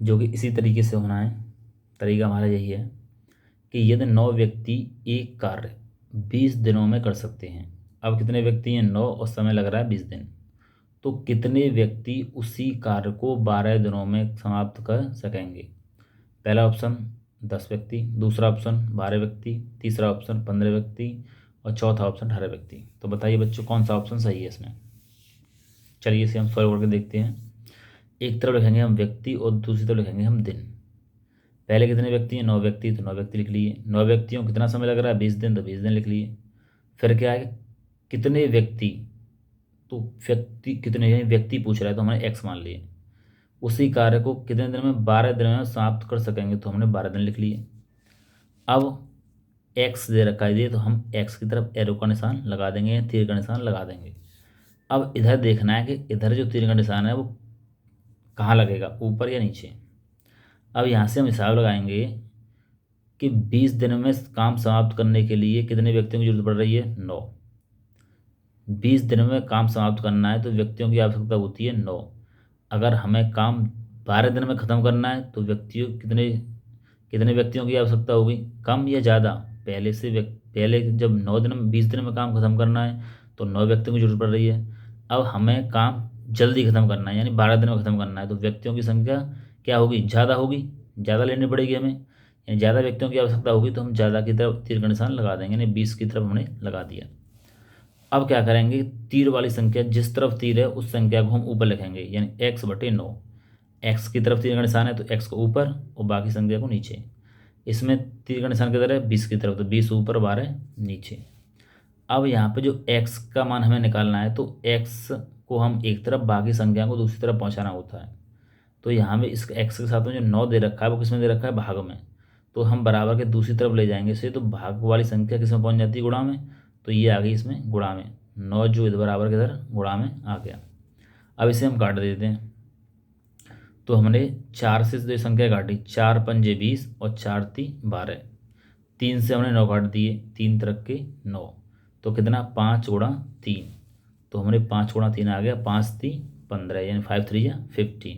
जो कि इसी तरीके से होना है। तरीका हमारा यही है कि यदि 9 व्यक्ति एक कार्य 20 दिनों में कर सकते हैं। अब कितने व्यक्ति हैं? 9, और समय लग रहा है 20 दिन। तो कितने व्यक्ति उसी कार्य को 12 दिनों में समाप्त कर सकेंगे? पहला ऑप्शन 10 व्यक्ति, दूसरा ऑप्शन 12 व्यक्ति, तीसरा ऑप्शन 15 व्यक्ति, और चौथा ऑप्शन 18 व्यक्ति। तो बताइए बच्चों, कौन सा ऑप्शन सही है इसमें? चलिए इसे हम सॉल्व करके देखते हैं। एक तरफ लिखेंगे हम व्यक्ति और दूसरी तरफ लिखेंगे हम दिन। पहले कितने व्यक्ति हैं? 9 व्यक्ति, तो 9 व्यक्ति लिख लिए। 9 व्यक्तियों को कितना समय लग रहा है? 20 दिन, तो 20 दिन लिख लिए। फिर क्या है, कितने व्यक्ति, तो व्यक्ति कितने हैं? व्यक्ति पूछ रहा है तो हमने एक्स मान लिए। उसी कार्य को कितने दिन में? 12 दिन में समाप्त कर सकेंगे, तो हमने 12 दिन लिख लिए। अब एक्स दे रखा है, तो हम एक्स की तरफ एरो का निशान लगा देंगे, तीर का निशान लगा देंगे। अब इधर देखना है कि इधर जो तीर का निशान है वो कहाँ लगेगा, ऊपर या नीचे। अब यहाँ से हम हिसाब लगाएंगे कि 20 दिन में काम समाप्त करने के लिए कितने व्यक्तियों की जरूरत पड़ रही है? 9। 20 दिन में काम समाप्त करना है तो व्यक्तियों की आवश्यकता होती है 9। अगर हमें काम 12 दिन में ख़त्म करना है तो व्यक्तियों कितने कितने व्यक्तियों की आवश्यकता होगी? कम या ज़्यादा? पहले जब 9 दिन में 20 दिन में काम ख़त्म करना है तो 9 व्यक्तियों की जरूरत पड़ रही है। अब हमें काम जल्दी ख़त्म करना है, यानी 12 दिन में ख़त्म करना है, तो व्यक्तियों की संख्या क्या होगी? ज़्यादा होगी, ज़्यादा लेनी पड़ेगी हमें। यानी ज़्यादा व्यक्तियों की आवश्यकता होगी तो हम ज़्यादा की तरफ तीर का निशान लगा देंगे, यानी 20 की तरफ हमने लगा दिया। अब क्या करेंगे, तीर वाली संख्या, जिस तरफ तीर है उस संख्या को हम ऊपर लिखेंगे, यानी x/9। एक्स की तरफ तीर का निशान है तो x को ऊपर और बाकी संख्या को नीचे। इसमें तीर का निशान किधर है? 20 की तरफ, तो 20 ऊपर 12 नीचे। अब यहाँ पे जो x का मान हमें निकालना है तो x को हम एक तरफ, बाकी संख्या को दूसरी तरफ पहुँचाना होता है। तो यहाँ में इस x के साथ में जो 9 दे रखा है वो किस में दे रखा है? भाग में। तो हम बराबर के दूसरी तरफ ले जाएंगे इसे, तो भाग वाली संख्या किस में पहुँच जाती है? गुणा में। तो ये आ गई इसमें गुणा में, 9 जो इधर बराबर के इधर गुणा में आ गया। अब इसे हम काट देते हैं। तो हमने 4 से जो संख्या काटी, 4 पंजे 20 और 4 ती 12। 3 से हमने 9 काट दिए, 3 तरक के 9, तो कितना? 5 गुणा 3। तो हमने 5 गुणा 3 आ गया, 5 ती 15, यानी 5 3 या 15,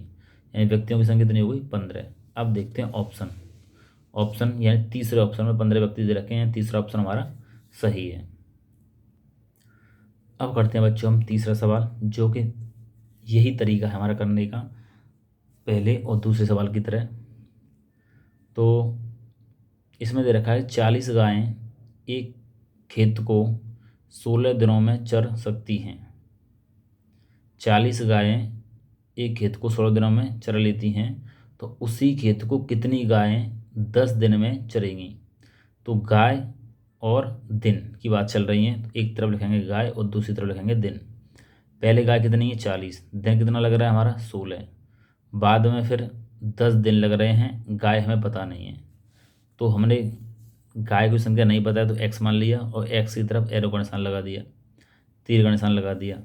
यानी व्यक्तियों की संख्या कितनी हो गई? 15। अब देखते हैं ऑप्शन यानी तीसरे ऑप्शन में 15 व्यक्ति दे रखे हैं, तीसरा ऑप्शन हमारा सही है। अब करते हैं बच्चों हम तीसरा सवाल, जो कि यही तरीका है हमारा करने का, पहले और दूसरे सवाल की तरह। तो इसमें दे रखा है 40 गायें एक खेत को 16 दिनों में चर सकती हैं। 40 गायें एक खेत को 16 दिनों में चर लेती हैं, तो उसी खेत को कितनी गायें 10 दिन में चरेंगी? तो गाय और दिन की बात चल रही है, तो एक तरफ लिखेंगे गाय और दूसरी तरफ लिखेंगे दिन। पहले गाय कितनी है? 40, दिन कितना लग रहा है हमारा? 16। बाद में फिर 10 दिन लग रहे हैं, गाय हमें पता नहीं है, तो हमने गाय की संख्या नहीं पता है तो x मान लिया और x की तरफ एरो का निशान लगा दिया, तीर का निशान लगा दिया।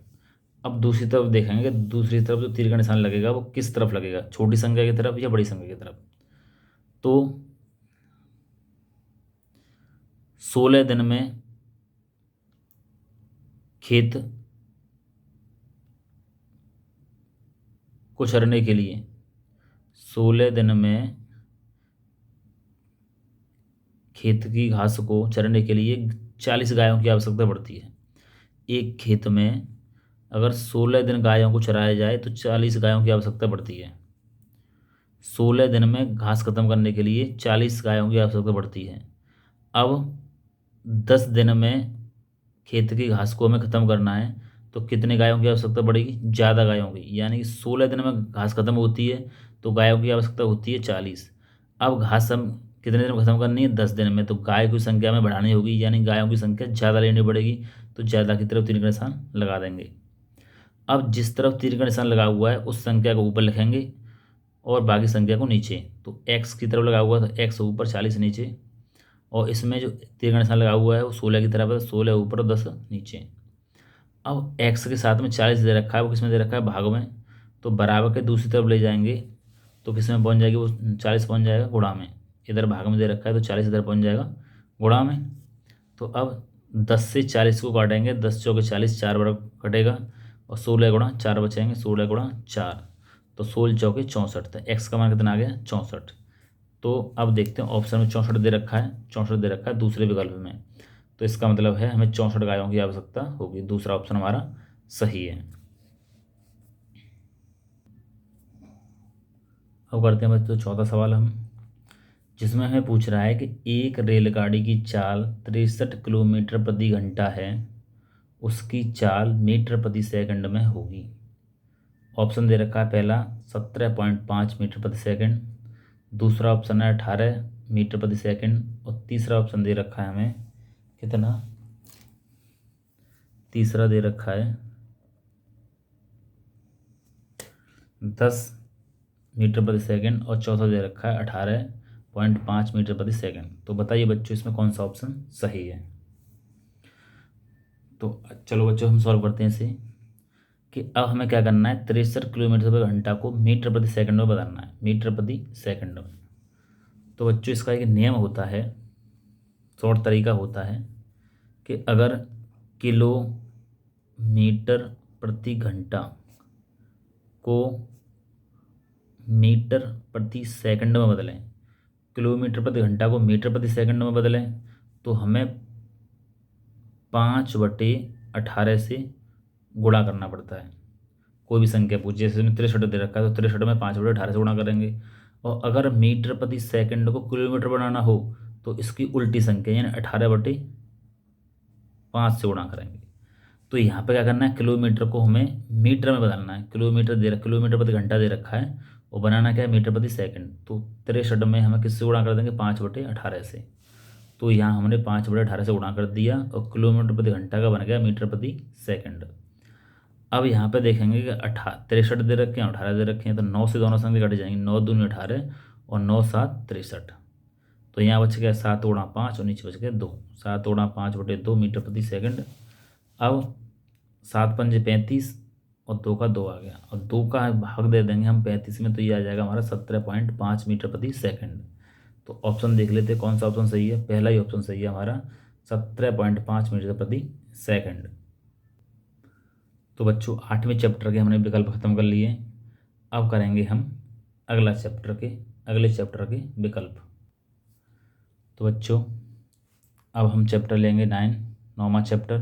अब दूसरी तरफ देखेंगे, दूसरी तरफ जो तीर का निशान लगेगा वो किस तरफ लगेगा? छोटी संख्या की तरफ या बड़ी संख्या की तरफ? तो 16 दिन में खेत को चरने के लिए, 16 दिन में खेत की घास को चरने के लिए 40 गायों की आवश्यकता पड़ती है। एक खेत में अगर 16 दिन गायों को चराया जाए तो 40 गायों की आवश्यकता पड़ती है। 16 दिन में घास खत्म करने के लिए 40 गायों की आवश्यकता पड़ती है। अब 10 दिन में खेत की घास को हमें ख़त्म करना है तो कितने गायों की आवश्यकता पड़ेगी? ज़्यादा गायों की, यानी कि 16 दिन में घास खत्म होती है तो गायों की आवश्यकता होती है 40। अब घास हम कितने दिन में ख़त्म करनी है? 10 दिन में, तो गाय की संख्या में बढ़ानी होगी, यानी गायों की संख्या ज़्यादा लेनी पड़ेगी, तो ज़्यादा की तरफ तीर का निशान लगा देंगे। अब जिस तरफ तीर का निशान लगा हुआ है उस संख्या को ऊपर लिखेंगे और बाकी संख्या को नीचे। तो x की तरफ लगा हुआ है तो x ऊपर 40 नीचे, और इसमें जो तीर का निशान लगा हुआ है वो 16 की तरफ है, 16 ऊपर 10 नीचे। अब x के साथ में 40 दे रखा है, वो किस में दे रखा है? भाग में। तो बराबर के दूसरी तरफ ले जाएंगे तो किस में पहुंच जाएगी? वो 40 पहुंच जाएगा गुणा में। इधर भाग में दे रखा है तो 40 इधर पहुंच जाएगा गुणा में। तो अब 10 से 40 को काटेंगे, 10 चौके 40, 4 बार कटेगा और 16 गुणा 4 बचेंगे, 16 गुणा 4, तो 16 चौके 64, तो एक्स का मान कितना आ गया 64। तो अब देखते हैं ऑप्शन में 64 दे रखा है, 64 दे रखा है दूसरे विकल्प में, तो इसका मतलब है हमें 64 गायों की आवश्यकता होगी। दूसरा ऑप्शन हमारा सही है। अब करते हैं बच्चों चौथा सवाल हम, जिसमें हमें पूछ रहा है कि एक रेलगाड़ी की चाल 63 किलोमीटर प्रति घंटा है, उसकी चाल मीटर प्रति सेकंड में होगी। ऑप्शन दे रखा है पहला 17.5 मीटर प्रति सेकंड, दूसरा ऑप्शन है 18 मीटर प्रति सेकंड, और तीसरा ऑप्शन दे रखा है हमें कितना, तीसरा दे रखा है 10 मीटर प्रति सेकंड, और चौथा दे रखा है 18.5 मीटर प्रति सेकंड। तो बताइए बच्चों इसमें कौन सा ऑप्शन सही है। तो चलो बच्चों हम सॉल्व करते हैं इसे, कि अब हमें क्या करना है, 63 किलोमीटर प्रति घंटा को मीटर प्रति सेकंड में बदलना है, मीटर प्रति सेकंड में। तो बच्चों इसका एक नियम होता है, शॉर्ट तरीका होता है कि अगर किलोमीटर प्रति घंटा को मीटर प्रति सेकंड में बदलें, किलोमीटर प्रति घंटा को मीटर प्रति सेकंड में बदलें, तो हमें 5/18 से गुणा करना पड़ता है। कोई भी संख्या पूछिए, जैसे 63 दे रखा है तो 63 में 5/18 से गुणा करेंगे। और अगर मीटर प्रति सेकंड को किलोमीटर बनाना हो तो इसकी उल्टी संख्या यानी 18/5 से गुणा करेंगे। तो यहाँ पे क्या करना है, किलोमीटर को हमें मीटर में बदलना है। किलोमीटर प्रति घंटा दे रखा है और बनाना क्या है, मीटर प्रति सेकंड। तो 63 में हमें किससे गुणा कर देंगे, 5/18 से। तो यहाँ हमने 5/18 से गुणा कर दिया और किलोमीटर प्रति घंटा का बन गया मीटर प्रति सेकंड। अब यहाँ पे देखेंगे कि 63 दे रखे हैं, 18 दे रखे हैं, तो 9 से दोनों संख्या कट जाएंगे, 9 दूनी 18 और 9 7 63। तो यहाँ बच गया 7×5 और नीचे बच गया 2, 7×5/2 मीटर प्रति सेकंड। अब 7×5 35 और 2 का 2 आ गया, और 2 का भाग दे देंगे हम 35 में, तो ये आ जाएगा हमारा 17.5 मीटर प्रति सेकंड। तो ऑप्शन देख लेते हैं कौन सा ऑप्शन सही है। पहला ही ऑप्शन सही है हमारा, 17.5 मीटर प्रति सेकंड। तो बच्चों 8वें चैप्टर के हमने विकल्प खत्म कर लिए। अब करेंगे हम अगले चैप्टर के विकल्प। तो बच्चों अब हम चैप्टर लेंगे 9वां चैप्टर,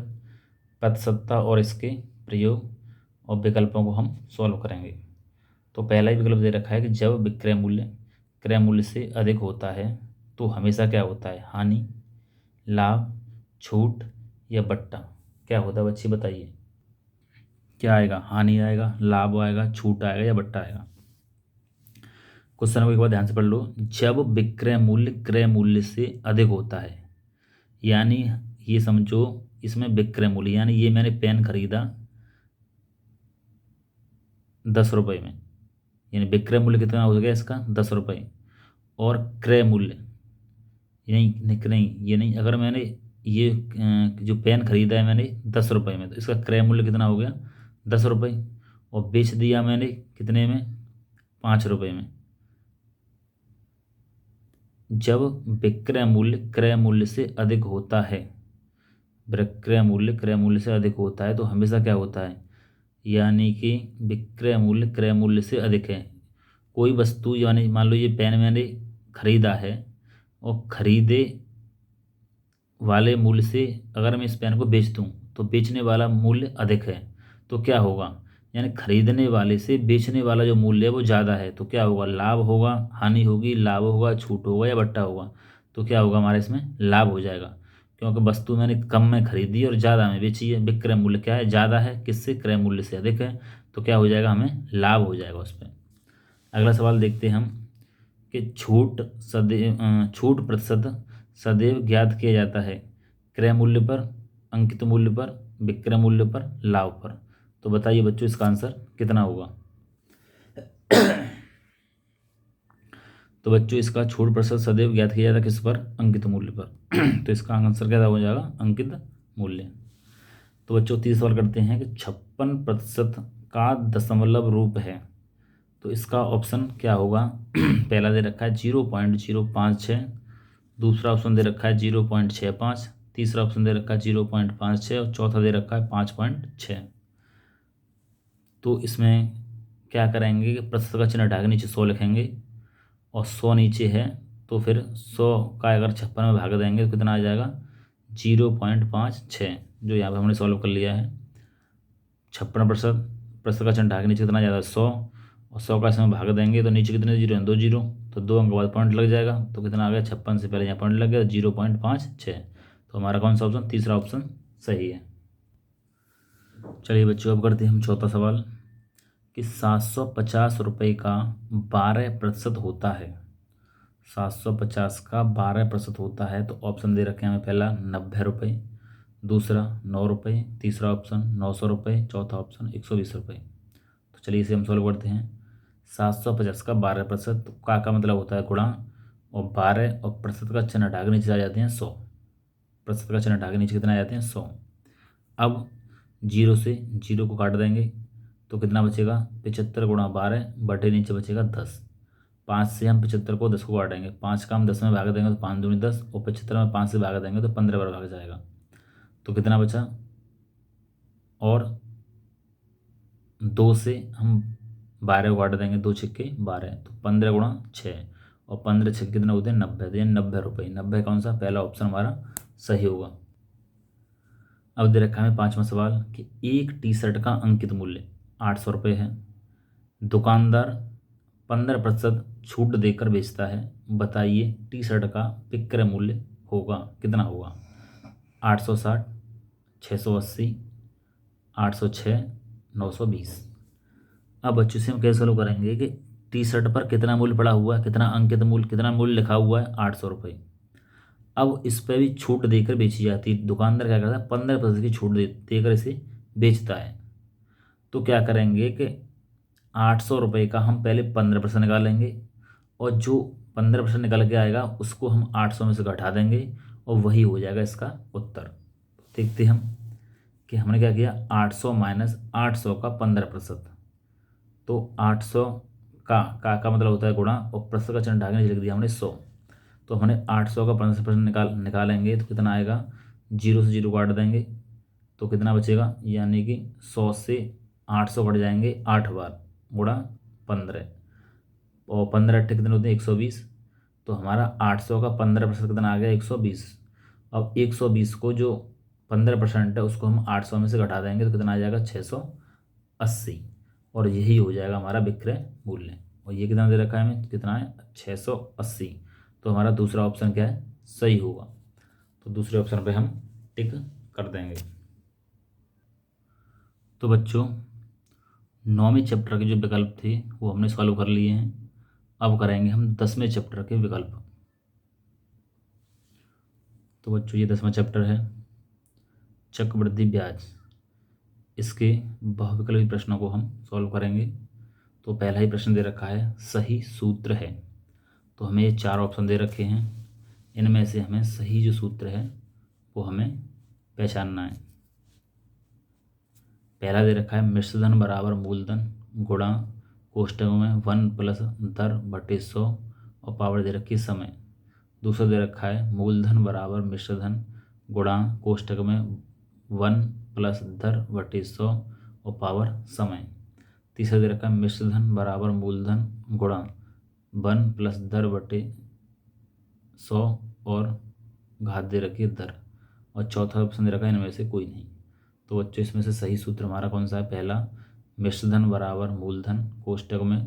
पदसत्ता और इसके प्रयोग और विकल्पों को हम सॉल्व करेंगे। तो पहला ही विकल्प दे रखा है कि जब विक्रय मूल्य क्रय मूल्य से अधिक होता है तो हमेशा क्या होता है, हानि, लाभ, छूट या बट्टा। क्या होता है बच्चे बताइए, क्या आएगा, हानि आएगा, लाभ आएगा, छूट आएगा या बट्टा आएगा। क्वेश्चन को एक बार ध्यान से पढ़ लो। जब विक्रय मूल्य क्रय मूल्य से अधिक होता है, यानी ये समझो इसमें विक्रय मूल्य यानी ये मैंने पेन खरीदा 10 रुपये में, यानी विक्रय मूल्य कितना हो गया इसका 10 रुपये, और क्रय मूल्य ये नहीं, अगर मैंने ये जो पेन खरीदा है मैंने 10 रुपये में, तो इसका क्रय मूल्य कितना हो गया 10 रुपये, और बेच दिया मैंने कितने में 5 रुपये में। जब विक्रय मूल्य क्रय मूल्य से अधिक होता है, विक्रय मूल्य क्रय मूल्य से अधिक होता है तो हमेशा क्या होता है, यानी कि विक्रय मूल्य क्रय मूल्य से अधिक है। कोई वस्तु यानी मान लो ये पेन मैंने खरीदा है और खरीदे वाले मूल्य से अगर मैं इस पेन को बेच दूं तो बेचने वाला मूल्य अधिक है, तो क्या होगा, यानी खरीदने वाले से बेचने वाला जो मूल्य है वो ज़्यादा है, तो क्या होगा, लाभ होगा, हानि होगी, लाभ होगा, छूट होगा या बट्टा होगा। तो क्या होगा हमारे इसमें लाभ हो जाएगा, क्योंकि वस्तु मैंने कम में खरीदी और ज़्यादा में बेची है। विक्रय मूल्य क्या है, ज़्यादा है, किससे, क्रय मूल्य से अधिक है, तो क्या हो जाएगा, हमें लाभ हो जाएगा उस पर। अगला सवाल देखते हैं हम कि छूट प्रतिशत सदैव ज्ञात किया जाता है क्रय मूल्य पर, अंकित मूल्य पर, विक्रय मूल्य पर, लाभ पर। तो बताइए बच्चों इसका आंसर कितना होगा। तो बच्चों इसका छूट प्रतिशत सदैव ज्ञात किया जाता है किस पर, अंकित मूल्य पर। तो इसका आंसर क्या हो जाएगा, अंकित मूल्य। तो बच्चों 30 सवाल करते हैं कि 56% का दशमलव रूप है, तो इसका ऑप्शन क्या होगा। पहला दे रखा है 0.056, दूसरा ऑप्शन दे रखा है 0.65, तीसरा ऑप्शन दे रखा है 0.56 और चौथा दे रखा है 5.6। तो इसमें क्या करेंगे कि प्रतिशत का चिन्ह हटा के नीचे 100 लिखेंगे, और 100 नीचे है तो फिर 100 का अगर 56 में भाग देंगे तो कितना आ जाएगा 0.56, जो यहाँ पे हमने सॉल्व कर लिया है। 56%, प्रतिशत का चिन्ह हटा के नीचे कितना आ जाएगा 100, और 100 का इसमें भाग देंगे तो नीचे कितने जीरो हैं, 2 जीरो, तो 2 अंक बाद पॉइंट लग जाएगा, तो कितना आ गया 56 से पहले यहाँ पॉइंट लग गया 0.56। तो हमारा कौन सा ऑप्शन, तीसरा ऑप्शन सही है। चलिए बच्चों अब करते हैं हम चौथा सवाल कि 750 रुपये का 12% होता है। 750 का 12% होता है, तो ऑप्शन दे रखे हैं हमें, पहला 90 रुपये, दूसरा 9 रुपये, तीसरा ऑप्शन 900 रुपये, चौथा ऑप्शन 120 रुपये। तो चलिए इसे हम सॉल्व करते हैं। 750 का 12%, तो का मतलब होता है गुणा, और 12 और प्रतिशत का चिन्ह हटा के नीचे आ जाते हैं 100, प्रतिशत का चिन्ह हटा के नीचे कितना आ जाते हैं 100। अब जीरो से जीरो को काट देंगे तो कितना बचेगा, 75 गुणा 12 बटे नीचे बचेगा 10। 5 से हम 75 को 10 को काटेंगे, 5 का हम 10 में भाग देंगे तो 5 दूनी 10, और 75 में 5 से भाग देंगे तो 15 बार भाग जाएगा, तो कितना बचा, और 2 से हम 12 को काट देंगे, 2 छिक्के 12, तो 15 गुणा 6, और 15 छिक्के कितने होते हैं 90, तो ये 90 रुपये। 90 कौन सा, पहला ऑप्शन हमारा सही होगा। अब दे रखा है पांचवा सवाल कि एक टी शर्ट का अंकित मूल्य 800 रुपये है, दुकानदार 15% छूट देकर बेचता है, बताइए टी शर्ट का विक्रय मूल्य होगा कितना होगा, 860, 680, 806, 920। अब बच्चों से हम कैसे सॉल्व करेंगे कि टी शर्ट पर कितना मूल्य पड़ा हुआ है, कितना अंकित मूल्य, कितना मूल्य लिखा हुआ है 800 रुपये। अब इस पर भी छूट देकर बेची जाती है, दुकानदार क्या करता है 15% की छूट देकर इसे बेचता है। तो क्या करेंगे कि 800 रुपये का हम पहले 15% निकालेंगे, और जो 15% निकल के आएगा उसको हम 800 में से घटा देंगे, और वही हो जाएगा इसका उत्तर। देखते हैं हम कि हमने क्या किया, 800 माइनस 800 का 15%, तो 800 का मतलब होता है गुणा, और प्रतिशत का चिन्ह ढाके नीचे लिख दिया हमने 100, तो हमने 800 का 15% निकालेंगे तो कितना आएगा, जीरो से जीरो काट देंगे तो कितना बचेगा, यानी कि 100 से 800 कट जाएंगे 8 बार, गुणा 15, और 15 अट्ठे कितने होते हैं 120, तो हमारा 800 का 15% कितना आ गया 120। अब 120 को जो 15% है उसको हम 800 में से घटा देंगे तो कितना आ जाएगा 680, और यही हो जाएगा हमारा विक्रय मूल्य। और ये कितना दे रखा है हमें, कितना है 680, तो हमारा दूसरा ऑप्शन क्या है, सही होगा। तो दूसरे ऑप्शन पे हम टिक कर देंगे। तो बच्चों 9वें चैप्टर के जो विकल्प थे वो हमने सॉल्व कर लिए हैं। अब करेंगे हम 10वें चैप्टर के विकल्प। तो बच्चों ये 10वां चैप्टर है चक्रवृद्धि ब्याज, इसके बहुविकल्पी प्रश्नों को हम सॉल्व करेंगे। तो पहला ही प्रश्न दे रखा है सही सूत्र है, तो हमें ये 4 ऑप्शन दे रखे हैं, इनमें से हमें सही जो सूत्र है वो हमें पहचानना है। पहला दे रखा है मिश्रधन बराबर मूलधन गुणा कोष्टकों में 1 प्लस दर बटे 100, और पावर दे रखी है समय। दूसरा दे रखा है मूलधन बराबर मिश्रधन गुणा कोष्टक में 1 प्लस दर बटे 100, और पावर समय। तीसरा दे रखा है मिश्रधन बराबर मूलधन गुणा 1 प्लस दर बटे 100, और घात दे रखी है दर। और चौथा ऑप्शन दे रखा है इनमें से कोई नहीं। तो बच्चों इसमें से सही सूत्र हमारा कौन सा है, पहला मिश्रधन बराबर मूलधन कोष्टक में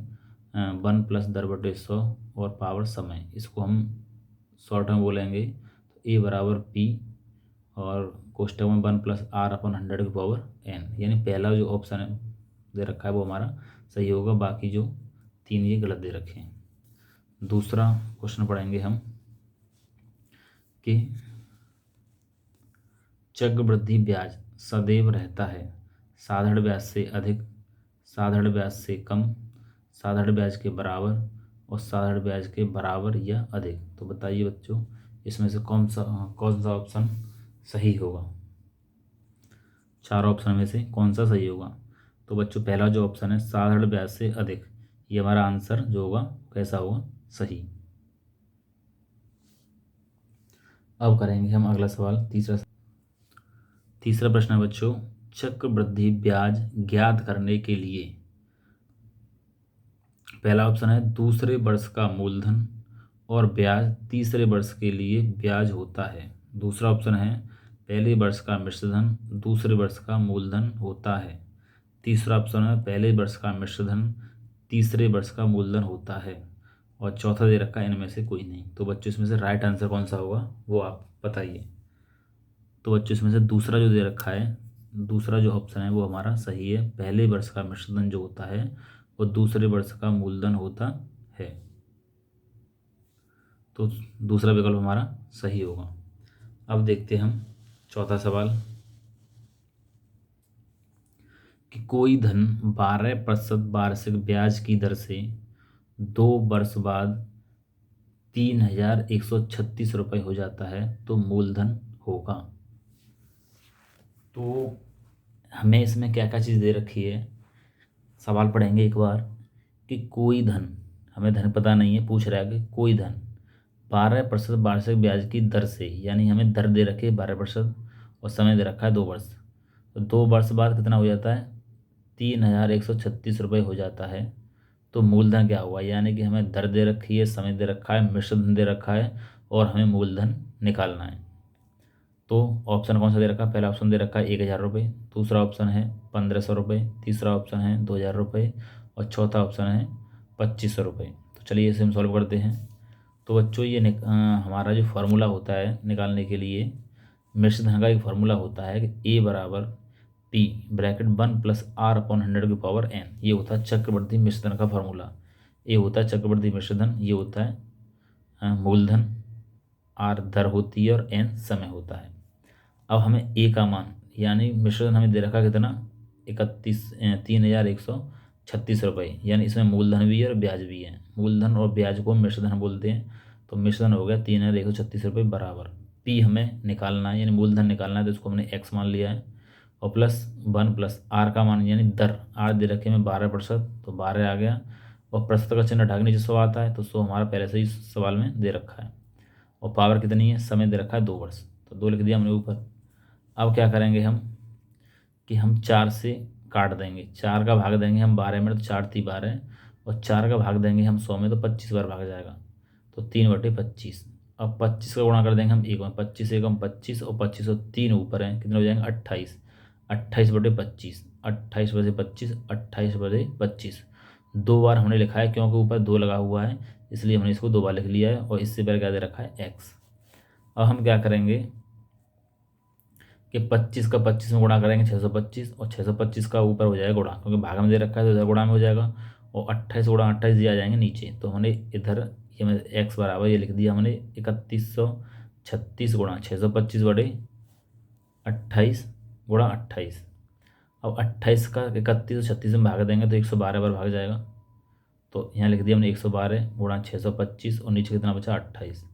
1 प्लस दर बटे 100 और पावर समय। इसको हम शॉर्ट में बोलेंगे तो ए बराबर पी, और कोष्टक में 1 प्लस आर अपन 100 की पावर एन, यानी पहला जो ऑप्शन है दे रखा है वो हमारा सही होगा, बाकी जो 3 ये गलत दे रखे हैं। दूसरा क्वेश्चन पढ़ेंगे हम कि चक्रवृद्धि ब्याज सदैव रहता है साधारण ब्याज से अधिक, साधारण ब्याज से कम, साधारण ब्याज के बराबर, और साधारण ब्याज के बराबर या अधिक। तो बताइए बच्चों इसमें से कौन सा ऑप्शन सही होगा, 4 ऑप्शन में से कौन सा सही होगा। तो बच्चों पहला जो ऑप्शन है साधारण ब्याज से अधिक, ये हमारा आंसर जो होगा कैसा होगा, सही। अब करेंगे हम अगला सवाल, तीसरा प्रश्न है बच्चों चक्रवृद्धि ब्याज ज्ञात करने के लिए पहला ऑप्शन है दूसरे वर्ष का मूलधन और ब्याज तीसरे वर्ष के लिए ब्याज होता है। दूसरा ऑप्शन है पहले वर्ष का मिश्रधन दूसरे वर्ष का मूलधन होता है। तीसरा ऑप्शन है पहले वर्ष का मिश्रधन तीसरे वर्ष का मूलधन होता है। और चौथा दे रखा है इनमें से कोई नहीं। तो बच्चों इसमें से राइट आंसर कौन सा होगा वो आप बताइए। तो बच्चों इसमें से दूसरा जो दे रखा है, दूसरा जो ऑप्शन है वो हमारा सही है। पहले वर्ष का मिश्रधन जो होता है वो दूसरे वर्ष का मूलधन होता है। तो दूसरा विकल्प हमारा सही होगा। अब देखते हैं हम चौथा सवाल कि कोई धन 12% वार्षिक ब्याज की दर से 2 वर्ष बाद 3,136 रुपये हो जाता है तो मूलधन होगा। तो हमें इसमें क्या क्या चीज़ दे रखी है, सवाल पढ़ेंगे एक बार कि कोई धन, हमें धन पता नहीं है, पूछ रहा है कि कोई धन 12% वार्षिक ब्याज की दर से, यानी हमें दर दे रखी है 12% और समय दे रखा है 2 वर्ष। तो 2 वर्ष बाद कितना हो जाता है 3,136 रुपये हो जाता है तो मूलधन क्या हुआ, यानी कि हमें दर दे रखी है, समय दे रखा है, मिश्रधन दे रखा है और हमें मूलधन निकालना है। तो ऑप्शन कौन सा दे रखा है, पहला ऑप्शन दे रखा है 1,000 रुपये, दूसरा ऑप्शन है 1,500 रुपये, तीसरा ऑप्शन है 2,000 रुपये और चौथा ऑप्शन है 2,500 रुपये। तो चलिए इसे हम सॉल्व करते हैं। तो बच्चों ये हमारा जो फार्मूला होता है निकालने के लिए, मिश्रधन का एक फार्मूला होता है कि ए बराबर पी ब्रैकेट 1+r/100⁴n, ये होता है चक्रवर्ती मिश्रधन का फार्मूला। ए होता है चक्रवर्ती मिश्रधन, ये होता है मूलधन, आर दर होती है और एन समय होता है। अब हमें ए का मान, यानी मिश्रधन हमें दे रखा कितना 3,136 रुपये, यानी इसमें मूलधन भी है और ब्याज भी है। मूलधन और ब्याज को मिश्रधन बोलते हैं। तो मिश्रधन हो गया 3,136 रुपये बराबर पी हमें निकालना है, यानी मूलधन निकालना है, तो इसको हमने एक्स मान लिया है और +1 + r का मान यानी दर, आर दे रखे में 12%, तो 12 आ गया और प्रतिशत का चिन्ह ढाकने जो 100 आता है तो 100 हमारा पहले से ही सवाल में दे रखा है और पावर कितनी है, समय दे रखा है 2 वर्ष, तो 2 लिख दिया हमने ऊपर। अब क्या करेंगे हम कि हम 4 से काट देंगे, 4 का भाग देंगे हम 12 में तो 4×3 = 12 और 4 का भाग देंगे हम 100 में तो 25 बार भाग जाएगा, तो 3/25। अब 25 का गुणा कर देंगे हम 1 में, 25 एकम 25 और 25 और 3 ऊपर हैं, कितने हो जाएंगे 28, 28/25, 28/25, 28/25। 2 बार हमने लिखा है क्योंकि ऊपर 2 लगा हुआ है, इसलिए हमने इसको 2 बार लिख लिया है और इससे पहले क्या दे रखा है एक्स। अब हम क्या करेंगे कि 25 का 25 में गुणा करेंगे 625 और 625 का ऊपर हो जाएगा गुणा, क्योंकि भाग में दे रखा है तो इधर गुणा में हो जाएगा और 28 गुणा 28 दिया जाएंगे नीचे, तो हमने इधर ये में एक्स बराबर ये लिख दिया हमने 3,136 गुणा 625/28 गुणा 28। अब 28 का 31 और 36 में भाग देंगे तो 112 बार भाग जाएगा, तो यहाँ लिख दिया हमने 112 गुणा 625 और नीचे कितना बचा 28।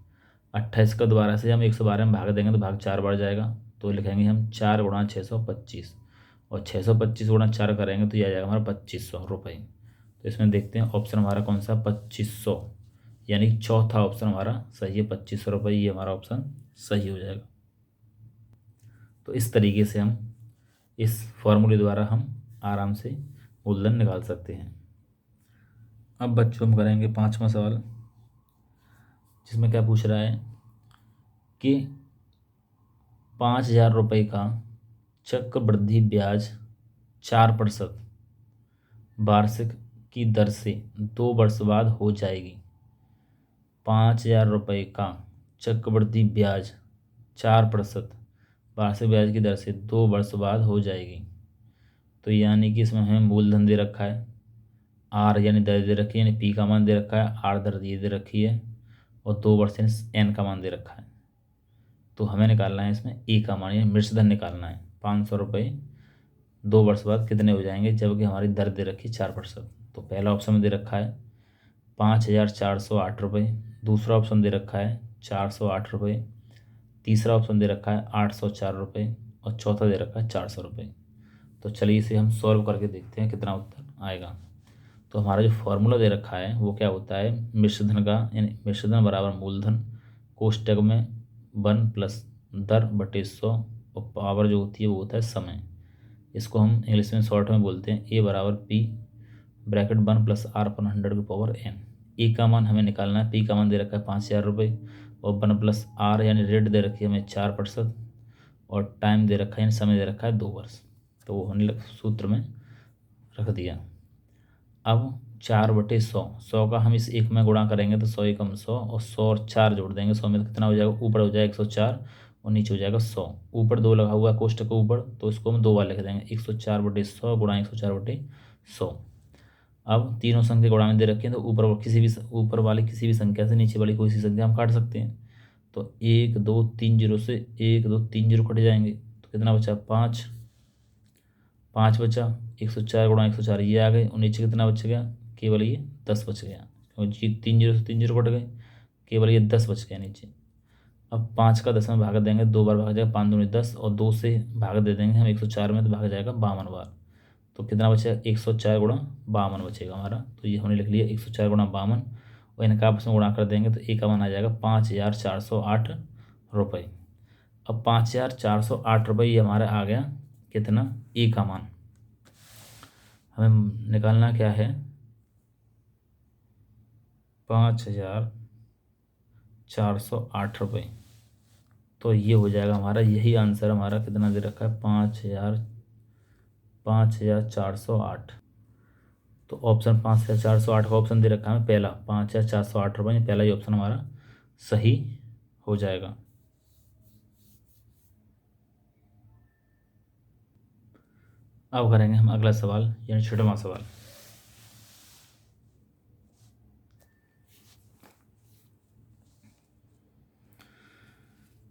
28 का दोबारा से हम 112 में भाग देंगे तो भाग 4 बढ़ जाएगा, तो लिखेंगे हम 4 गुणा 625 और 625 गुणा 4 करेंगे तो ये आ जाएगा हमारा 2,500 रुपये। तो इसमें देखते हैं ऑप्शन हमारा कौन सा 2,500, यानी चौथा ऑप्शन हमारा सही है 2,500 रुपये, ये हमारा ऑप्शन सही हो जाएगा। तो इस तरीके से हम इस फॉर्मूले द्वारा हम आराम से मूलधन निकाल सकते हैं। अब बच्चों हम करेंगे 5वां सवाल, जिसमें क्या पूछ रहा है कि 5,000 रुपये का चक्रवृद्धि ब्याज 4% वार्षिक की दर से 2 वर्ष बाद हो जाएगी। 5,000 रुपये का चक्रवृद्धि ब्याज 4% वार्षिक ब्याज की दर से 2 वर्ष बाद हो जाएगी। तो यानी कि इसमें हमें मूलधन दे रखा है, आर यानी दर दे रखी है, यानी पी का मान दे रखा है, आर दर ये दे रखी है और 2 वर्ष यानी एन का मान दे रखा है। तो हमें निकालना है इसमें ए का मान यानी मिश्रधन निकालना है। 500 रुपये 2 वर्ष बाद कितने हो जाएंगे, जबकि हमारी दर दे रखी 4%। तो पहला ऑप्शन में दे रखा है 5,408 रुपये, दूसरा ऑप्शन दे रखा है 408 रुपये, तीसरा ऑप्शन दे रखा है 804 रुपये और चौथा दे रखा है 400 रुपये। तो चलिए इसे हम सॉल्व करके देखते हैं कितना उत्तर आएगा। तो हमारा जो फॉर्मूला दे रखा है वो क्या होता है, मिश्रधन का, यानी मिश्रधन बराबर मूलधन कोष्टक में 1+दर/100 और पावर जो होती है वो होता है समय। इसको हम इंग्लिश में शॉर्ट में बोलते हैं ए बराबर पी ब्रैकेट 1 प्लस आर अपन 100 की पावर n। ए का मान हमें निकालना है, पी का मान दे रखा है 5,000 रुपये, और 1 प्लस आर यानी रेट दे रखी है हमें 4%, और टाइम दे रखा है यानी समय दे रखा है 2 वर्ष। तो वो हमने सूत्र में रख दिया। अब 4/100, 100 का हम इस एक में गुणा करेंगे तो 100 एकम 100, और 100 और 4 जोड़ देंगे 100 में, तो कितना हो जाएगा, ऊपर हो जाएगा 104 और नीचे हो जाएगा 100। ऊपर 2 लगा हुआ है कोष्टक के ऊपर, तो इसको हम 2 बार लिख देंगे, 104/100 गुणा 104/100। अब तीनों संख्या गुणा में दे रखे हैं, तो ऊपर वाली किसी भी संख्या से नीचे वाली कोई सी संख्या हम काट सकते हैं। तो 1 2 3 जीरो से 1 2 3 जीरो कट जाएंगे, तो कितना बचा, 5 बचा। 104 गुणा 104 ये आ गए, और नीचे कितना बच गया, केवल ये 10 बच गया, क्योंकि 3 जीरो से 3 जीरो कट गए, केवल ये 10 बच गया नीचे। अब 5 का 10 में भाग देंगे, 2 बार भाग जाएगा, 5 दूनी 10, और 2 से भाग दे देंगे हम 104 में, तो भाग जाएगा 52 बार। तो कितना बचेगा, 104 गुणा 52 बचेगा हमारा। तो ये हमने लिख लिया 104 गुणा 52, और इनका आपस में गुणा कर देंगे तो ए का मान आ जाएगा 5,408 रुपये। अब 5,408 रुपये ये हमारा आ गया कितना, ए का मान। हमें निकालना क्या है, 5,408 रुपये। तो ये हो जाएगा हमारा, यही आंसर हमारा कितना दे रखा है, 5,408। तो ऑप्शन 5,408 का ऑप्शन दे रखा है पहला, 5,408 रुपये, पहला ही ऑप्शन हमारा सही हो जाएगा। अब करेंगे हम अगला सवाल यानी छठवां सवाल।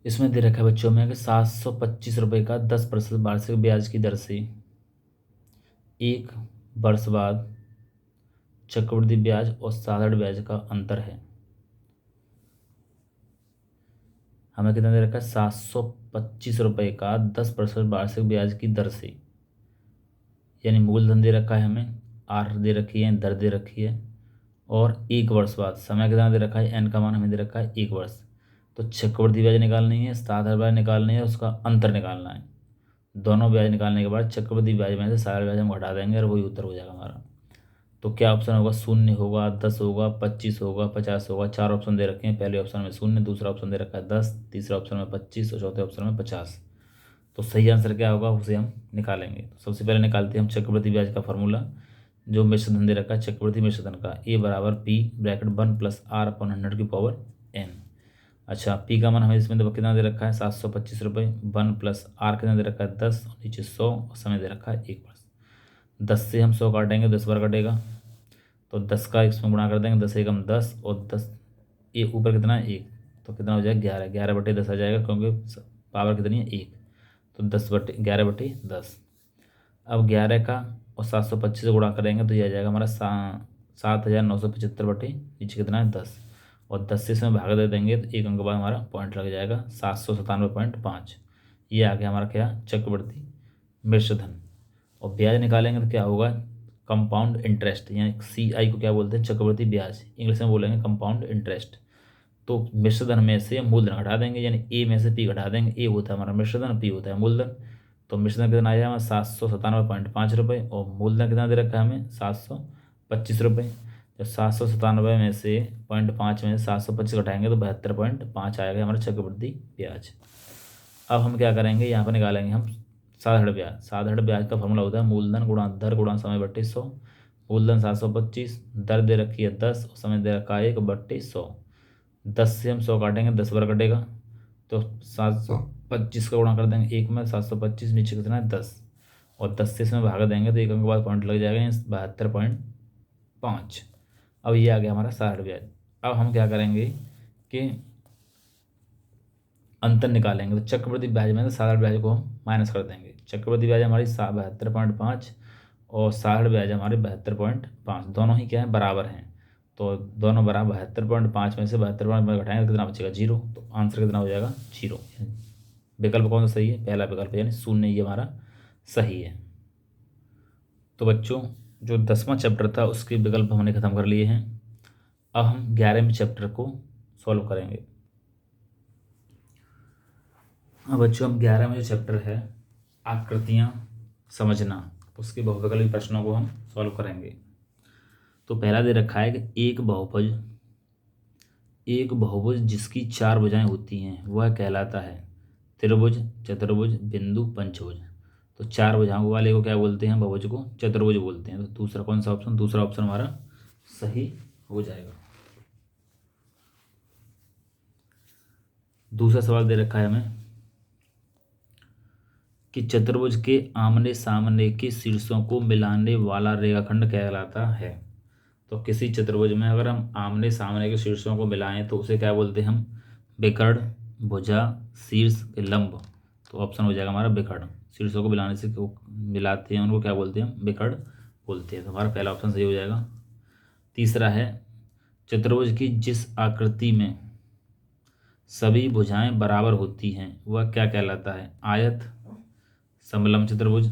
इसमें दे रखा है बच्चों में कि 725 रुपये का 10% वार्षिक ब्याज की दर से 1 वर्ष बाद चक्रवृद्धि ब्याज और साधारण ब्याज का अंतर है। हमें कितना दे रखा है, 725 रुपये का 10% वार्षिक ब्याज की दर से, यानी मूलधन दे रखा है हमें, आर दे रखी है, दर दे रखी है, और 1 वर्ष बाद समय कितना दे रखा है, एन का मान हमें दे रखा है 1 वर्ष। तो चक्रवृद्धि ब्याज निकालनी है, साधारण ब्याज निकालनी है, उसका अंतर निकालना है। दोनों ब्याज निकालने के बाद चक्रवृद्धि ब्याज में से साधारण ब्याज हम घटा देंगे, और वही उत्तर हो जाएगा हमारा। तो क्या ऑप्शन होगा, 0 होगा, 10 होगा, 25 होगा, 50 होगा। 4 ऑप्शन दे रखे हैं, पहले ऑप्शन में 0, दूसरा ऑप्शन दे रखा है 10, तीसरा ऑप्शन में 25, और चौथे ऑप्शन में 50। तो सही आंसर क्या होगा उसे हम निकालेंगे। तो सबसे पहले निकालते हैं हम चक्रवृद्धि ब्याज का फॉर्मूला, जो मिश्र धन दे रखा है चक्रवृद्धि मिश्र धन का, ए बराबर पी ब्रैकेट 1 प्लस आर अपन 100 की पावर n। अच्छा, पी का मान हमें इसमें कितना दे रखा है, 725 रुपये, 1 प्लस आर कितना दे रखा है 10, और नीचे 100, और समय दे रखा है 1 वर्ष। 10 से हम 100 काटेंगे, 10 बार कटेगा, तो 10 का इसमें गुणा कर देंगे, 10 एकम 10, और 10 ये ऊपर कितना है 1, तो कितना हो जाएगा 11, 11/10 आ जाएगा, क्योंकि पावर कितनी है 1, तो 11/10। अब 11 का और 725 से गुणा करेंगे तो ये आ जाएगा हमारा 7,975 बटे नीचे कितना है 10, और 10 से इसमें भाग दे देंगे तो एक अंक बाद हमारा पॉइंट लग जाएगा 797.5। ये आ गया हमारा क्या, चक्रवृद्धि मिश्र धन। और ब्याज निकालेंगे तो क्या होगा, कंपाउंड इंटरेस्ट, यानी CI को क्या बोलते हैं, चक्रवृद्धि ब्याज, इंग्लिश में बोलेंगे कंपाउंड इंटरेस्ट। तो मिश्र धन में से मूलधन घटा देंगे, यानी ए में से पी घटा देंगे, ए होता है हमारा मिश्र धन, पी होता है मूलधन। तो मिश्र धन कितना आया हमारा 797.5 रुपये, और मूलधन कितना दे रखा है हमें 725 रुपये। जब 797 में से 0.5 में से 725 घटाएंगे तो 72.5 आएगा हमारा चक्रवृद्धि ब्याज। अब हम क्या करेंगे, यहाँ पर निकालेंगे हम साधारण ब्याज। साधारण ब्याज का फॉर्मूला होता है मूलधन गुणा दर गुणा समय बट्टे 100। मूलधन 725, दर दे रखी है 10, और समय दे रखा है 1/100। 10 से हम 100 काटेंगे, 10 बार कटेगा, तो 725 का गुणा कर देंगे 1 में, 725 नीचे कितना है 10, और 10 से इसमें भाग देंगे तो एक अंक के बाद पॉइंट लग जाएगा 72.5। अब ये आ गया हमारा साधारण ब्याज। अब हम क्या करेंगे कि अंतर निकालेंगे, तो चक्रवृद्धि ब्याज में से साधारण ब्याज को हम माइनस कर देंगे। चक्रवृद्धि ब्याज हमारी 72.5 और साधारण ब्याज हमारे 72.5, दोनों ही क्या है, बराबर हैं। तो दोनों बराबर, 72.5 में से 72.5 घटाएंगे तो कितना बचेगा 0। तो आंसर कितना हो जाएगा 0। विकल्प कौन सा सही है, पहला विकल्प यानी 0 ये हमारा सही है। तो बच्चों जो 10वां चैप्टर था उसके विकल्प हमने ख़त्म कर लिए हैं। अब हम 11वें चैप्टर को सॉल्व करेंगे। हाँ बच्चों, हम 11वां जो चैप्टर है आकृतियाँ समझना, उसके बहुविकल्पी प्रश्नों को हम सॉल्व करेंगे। तो पहला दे रखा है कि एक बहुभुज जिसकी चार भुजाएं होती हैं वह कहलाता है त्रिभुज, चतुर्भुज, बिंदु, पंचभुज। तो चार भुजाओं वाले को क्या बोलते हैं? बहुभुज को चतुर्भुज बोलते हैं। तो दूसरा कौन सा ऑप्शन? दूसरा ऑप्शन हमारा सही हो जाएगा। दूसरा सवाल दे रखा है हमें कि चतुर्भुज के आमने सामने के शीर्षों को मिलाने वाला रेखाखंड कहलाता है। तो किसी चतुर्भुज में अगर हम आमने सामने के शीर्षों को मिलाएं तो उसे क्या बोलते हैं हम? विकर्ण, भुजा, शीर्ष के लंब। तो ऑप्शन हो जाएगा हमारा विकर्ण। शीर्षों को मिलाने से मिलाते हैं उनको क्या बोलते हैं? विकर्ण बोलते हैं। तो हमारा पहला ऑप्शन सही हो जाएगा। तीसरा है चतुर्भुज की जिस आकृति में सभी भुजाएं बराबर होती हैं वह क्या कहलाता है? आयत, समलंब चतुर्भुज,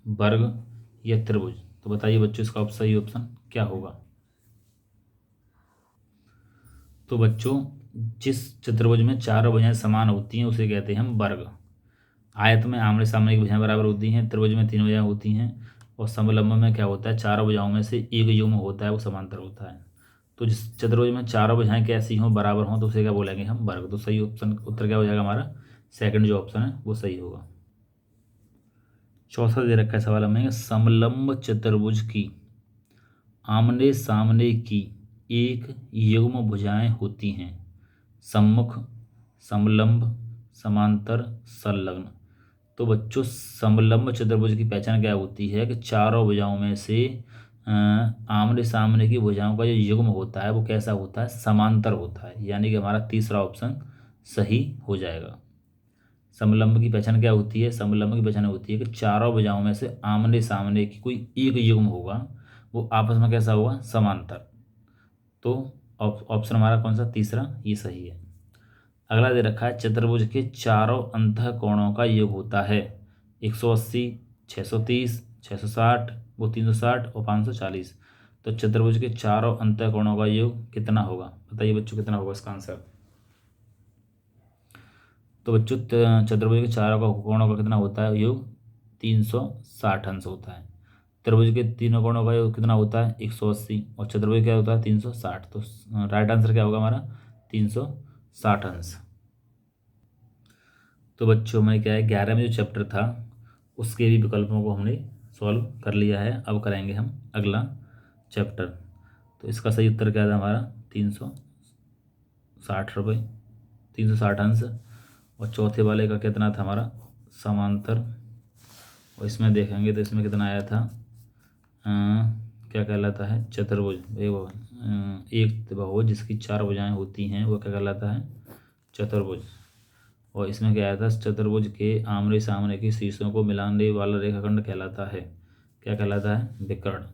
वर्ग या त्रिभुज। तो बताइए बच्चों इसका सही ऑप्शन क्या होगा? तो बच्चों जिस चतुर्भुज में चारों भुजाएं समान होती हैं उसे कहते हैं हम वर्ग। आयत में आमने सामने की भुजाएं बराबर होती हैं, त्रिभुज में तीन भुजाएं होती हैं, और समलंब में क्या होता है? चारों भुजाओं में से एक युग्म होता है, वो समांतर होता है। तो जिस चतुर्भुज में चारों भुजाएं कैसी हों? बराबर हों, तो उसे क्या बोलेंगे हम? वर्ग। तो सही ऑप्शन उत्तर क्या हो जाएगा हमारा? सेकंड जो ऑप्शन है वो सही होगा। चौथा दे रखा है सवाल हमें, समलंब चतुर्भुज की आमने सामने की एक युग्म भुजाएं होती हैं, सम्मुख, समलंब, समांतर, संलग्न। तो बच्चों समलंब चतुर्भुज की पहचान क्या होती है कि चारों भुजाओं में से आमने सामने की भुजाओं का जो युग्म होता है वो कैसा होता है? समांतर होता है। यानी कि हमारा तीसरा ऑप्शन सही हो जाएगा। समलंब की पहचान क्या होती है? समलंब की पहचान होती है कि चारों भुजाओं में से आमने सामने की कोई एक युग्म होगा, वो आपस में कैसा होगा? समांतर। तो ऑप्शन हमारा कौन सा? तीसरा, ये सही है। अगला दे रखा है चतुर्भुज के चारों अंतःकोणों का योग होता है 180, 630, 660, वो 360 और 540। तो चतुर्भुज के चारों अंतःकोणों का योग कितना होगा? बताइए बच्चों कितना होगा इसका आंसर? तो बच्चों चतुर्भुज के चारों का कोणों का कितना होता है योग? 360 अंश होता है। त्रिभुज के तीनों कोणों का योग कितना होता है? 180, और चतुर्भुज क्या होता है? 360। तो राइट आंसर क्या होगा हमारा? 360 अंश। तो बच्चों में क्या है 11 में जो चैप्टर था उसके भी विकल्पों को हमने सॉल्व कर लिया है। अब करेंगे हम अगला चैप्टर। तो इसका सही उत्तर क्या था हमारा? 360 रुपये, 360 अंश। और चौथे वाले का कितना था हमारा? समांतर। और इसमें देखेंगे तो इसमें कितना आया था? क्या कहलाता है? चतुर्भुज। एक बहुभुज जिसकी चार भुजाएं होती हैं वो क्या कहलाता है? चतुर्भुज। और इसमें क्या आया था? चतुर्भुज के आमने सामने के शीर्षों को मिलाने वाला रेखाखंड कहलाता है, क्या कहलाता है? विकर्ण।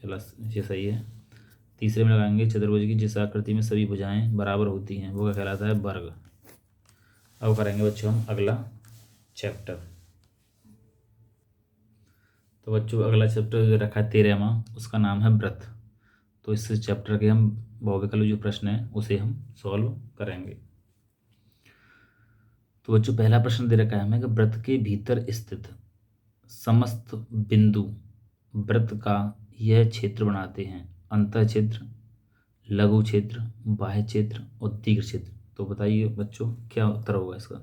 चलो ये सही है। तीसरे में लगाएंगे चतुर्भुज की जिस आकृति में सभी भुजाएं बराबर होती हैं वो क्या कहलाता है? वर्ग। अब करेंगे बच्चों हम अगला चैप्टर। तो बच्चों अगला चैप्टर जो रखा है 13वां, उसका नाम है व्रत। तो इस चैप्टर के हम बहुविकल्प जो प्रश्न है उसे हम सॉल्व करेंगे। तो बच्चों पहला प्रश्न दे रखा है हमें कि व्रत के भीतर स्थित समस्त बिंदु व्रत का यह क्षेत्र बनाते हैं, अंतः क्षेत्र, लघु क्षेत्र, बाह्य क्षेत्र और दीर्घ क्षेत्र। तो बताइए बच्चों क्या उत्तर होगा इसका?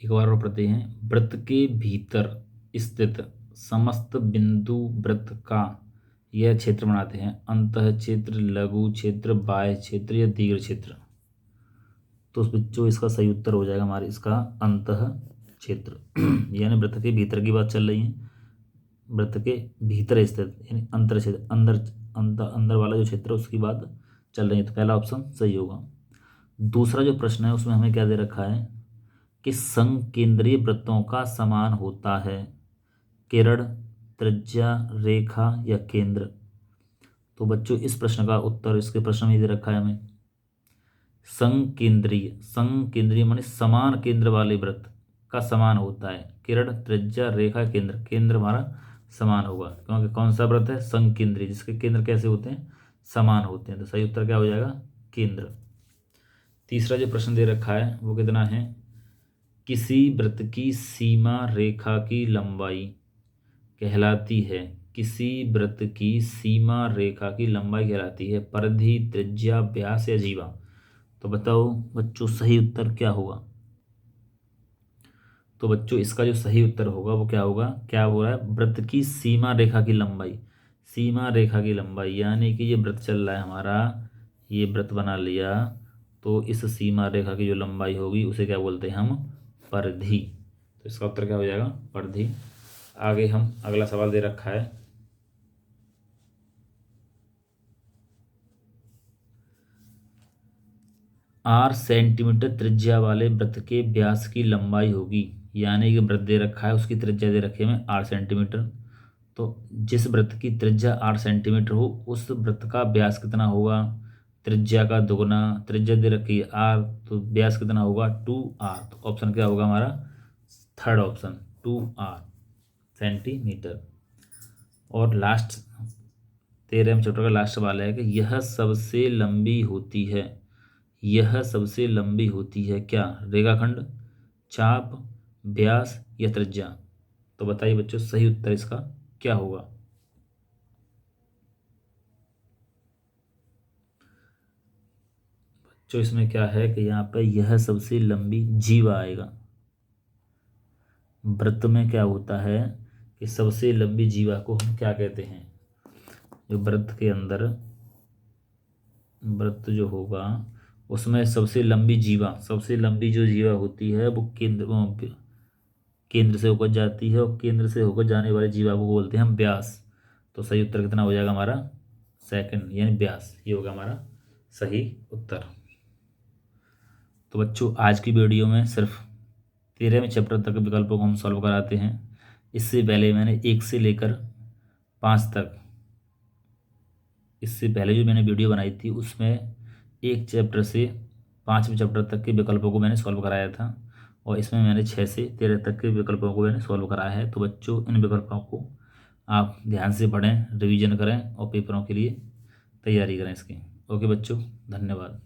एक बार और पढ़ते हैं। वृत्त के भीतर स्थित समस्त बिंदु वृत्त का यह क्षेत्र बनाते हैं, अंतः क्षेत्र, लघु क्षेत्र, बाह्य क्षेत्र या दीर्घ क्षेत्र। तो बच्चों इसका सही उत्तर हो जाएगा हमारे इसका अंतः क्षेत्र। यानी वृत्त के भीतर की बात चल रही है, वृत्त के भीतर स्थित यानी अंतर क्षेत्र, अंदर अंदर वाला जो क्षेत्र है उसकी बात चल रही है। तो पहला ऑप्शन सही होगा। दूसरा जो प्रश्न है उसमें हमें क्या दे रखा है कि संकेंद्रीय वृत्तों का समान होता है किरण, त्रिज्या, रेखा या केंद्र। तो बच्चों इस प्रश्न का उत्तर इसके प्रश्न में दे रखा है हमें संकेंद्रीय। संकेंद्रीय माने समान केंद्र वाले वृत्त का समान होता है किरण, त्रिज्या, रेखा, केंद्र। केंद्र हमारा समान होगा क्योंकि कौन सा वृत्त है? संकेंद्रीय, जिसके केंद्र कैसे होते हैं? समान होते हैं। तो सही उत्तर क्या हो जाएगा? केंद्र। तीसरा जो प्रश्न दे रखा है वो कितना है? किसी वृत्त की सीमा रेखा की लंबाई कहलाती है किसी वृत्त की सीमा रेखा की लंबाई कहलाती है? परिधि, त्रिज्या, व्यास या जीवा? तो बताओ बच्चों सही उत्तर क्या होगा? तो बच्चों इसका जो सही उत्तर होगा वो क्या होगा? क्या हो रहा है? वृत्त की सीमा रेखा की लंबाई। सीमा रेखा की लंबाई यानी कि ये वृत्त चल रहा है हमारा, ये वृत्त बना लिया, तो इस सीमा रेखा की जो लंबाई होगी उसे क्या बोलते हैं हम? परिधि। तो इसका उत्तर क्या हो जाएगा? परिधि। आगे हम अगला सवाल दे रखा है, 8 सेंटीमीटर त्रिज्या वाले वृत्त के व्यास की लंबाई होगी। यानी कि वृत्त दे रखा है, उसकी त्रिज्या दे रखी है हमें 8 सेंटीमीटर। तो जिस वृत्त की त्रिज्या 8 सेंटीमीटर हो उस वृत्त का व्यास कितना होगा? त्रिज्या का दुगुना, त्रिज्या दे रखी है आर, तो व्यास कितना होगा? 2r। तो ऑप्शन क्या होगा हमारा? Third option 2r centimetre. और लास्ट 13वें चैप्टर का लास्ट सवाल है कि यह सबसे लंबी होती है, यह सबसे लंबी होती है क्या? रेखाखंड, चाप, व्यास या त्रिज्या? तो बताइए बच्चों सही उत्तर इसका क्या होगा? बच्चों इसमें क्या है कि यहाँ पे यह सबसे लंबी जीवा आएगा। वृत्त में क्या होता है कि सबसे लंबी जीवा को हम क्या कहते हैं? जो वृत्त के अंदर वृत्त जो होगा उसमें सबसे लंबी जीवा, सबसे लंबी जो जीवा होती है वो केंद्र से होकर जाती है, और केंद्र से होकर जाने वाली जीवा को बोलते हैं हम व्यास। तो सही उत्तर कितना हो जाएगा हमारा? सेकंड, यानी व्यास, ये होगा हमारा सही उत्तर। तो बच्चों आज की वीडियो में सिर्फ 13वें चैप्टर तक विकल्पों को हम सॉल्व कराते हैं। इससे पहले मैंने 1 से लेकर 5 तक, इससे पहले जो मैंने वीडियो बनाई थी उसमें 1 चैप्टर से 5वें चैप्टर तक के विकल्पों को मैंने सॉल्व कराया था, और इसमें मैंने 6 से 13 तक के विकल्पों को मैंने सॉल्व कराया है। तो बच्चों इन विकल्पों को आप ध्यान से पढ़ें, रिवीजन करें और पेपरों के लिए तैयारी करें इसकी। ओके बच्चों, धन्यवाद।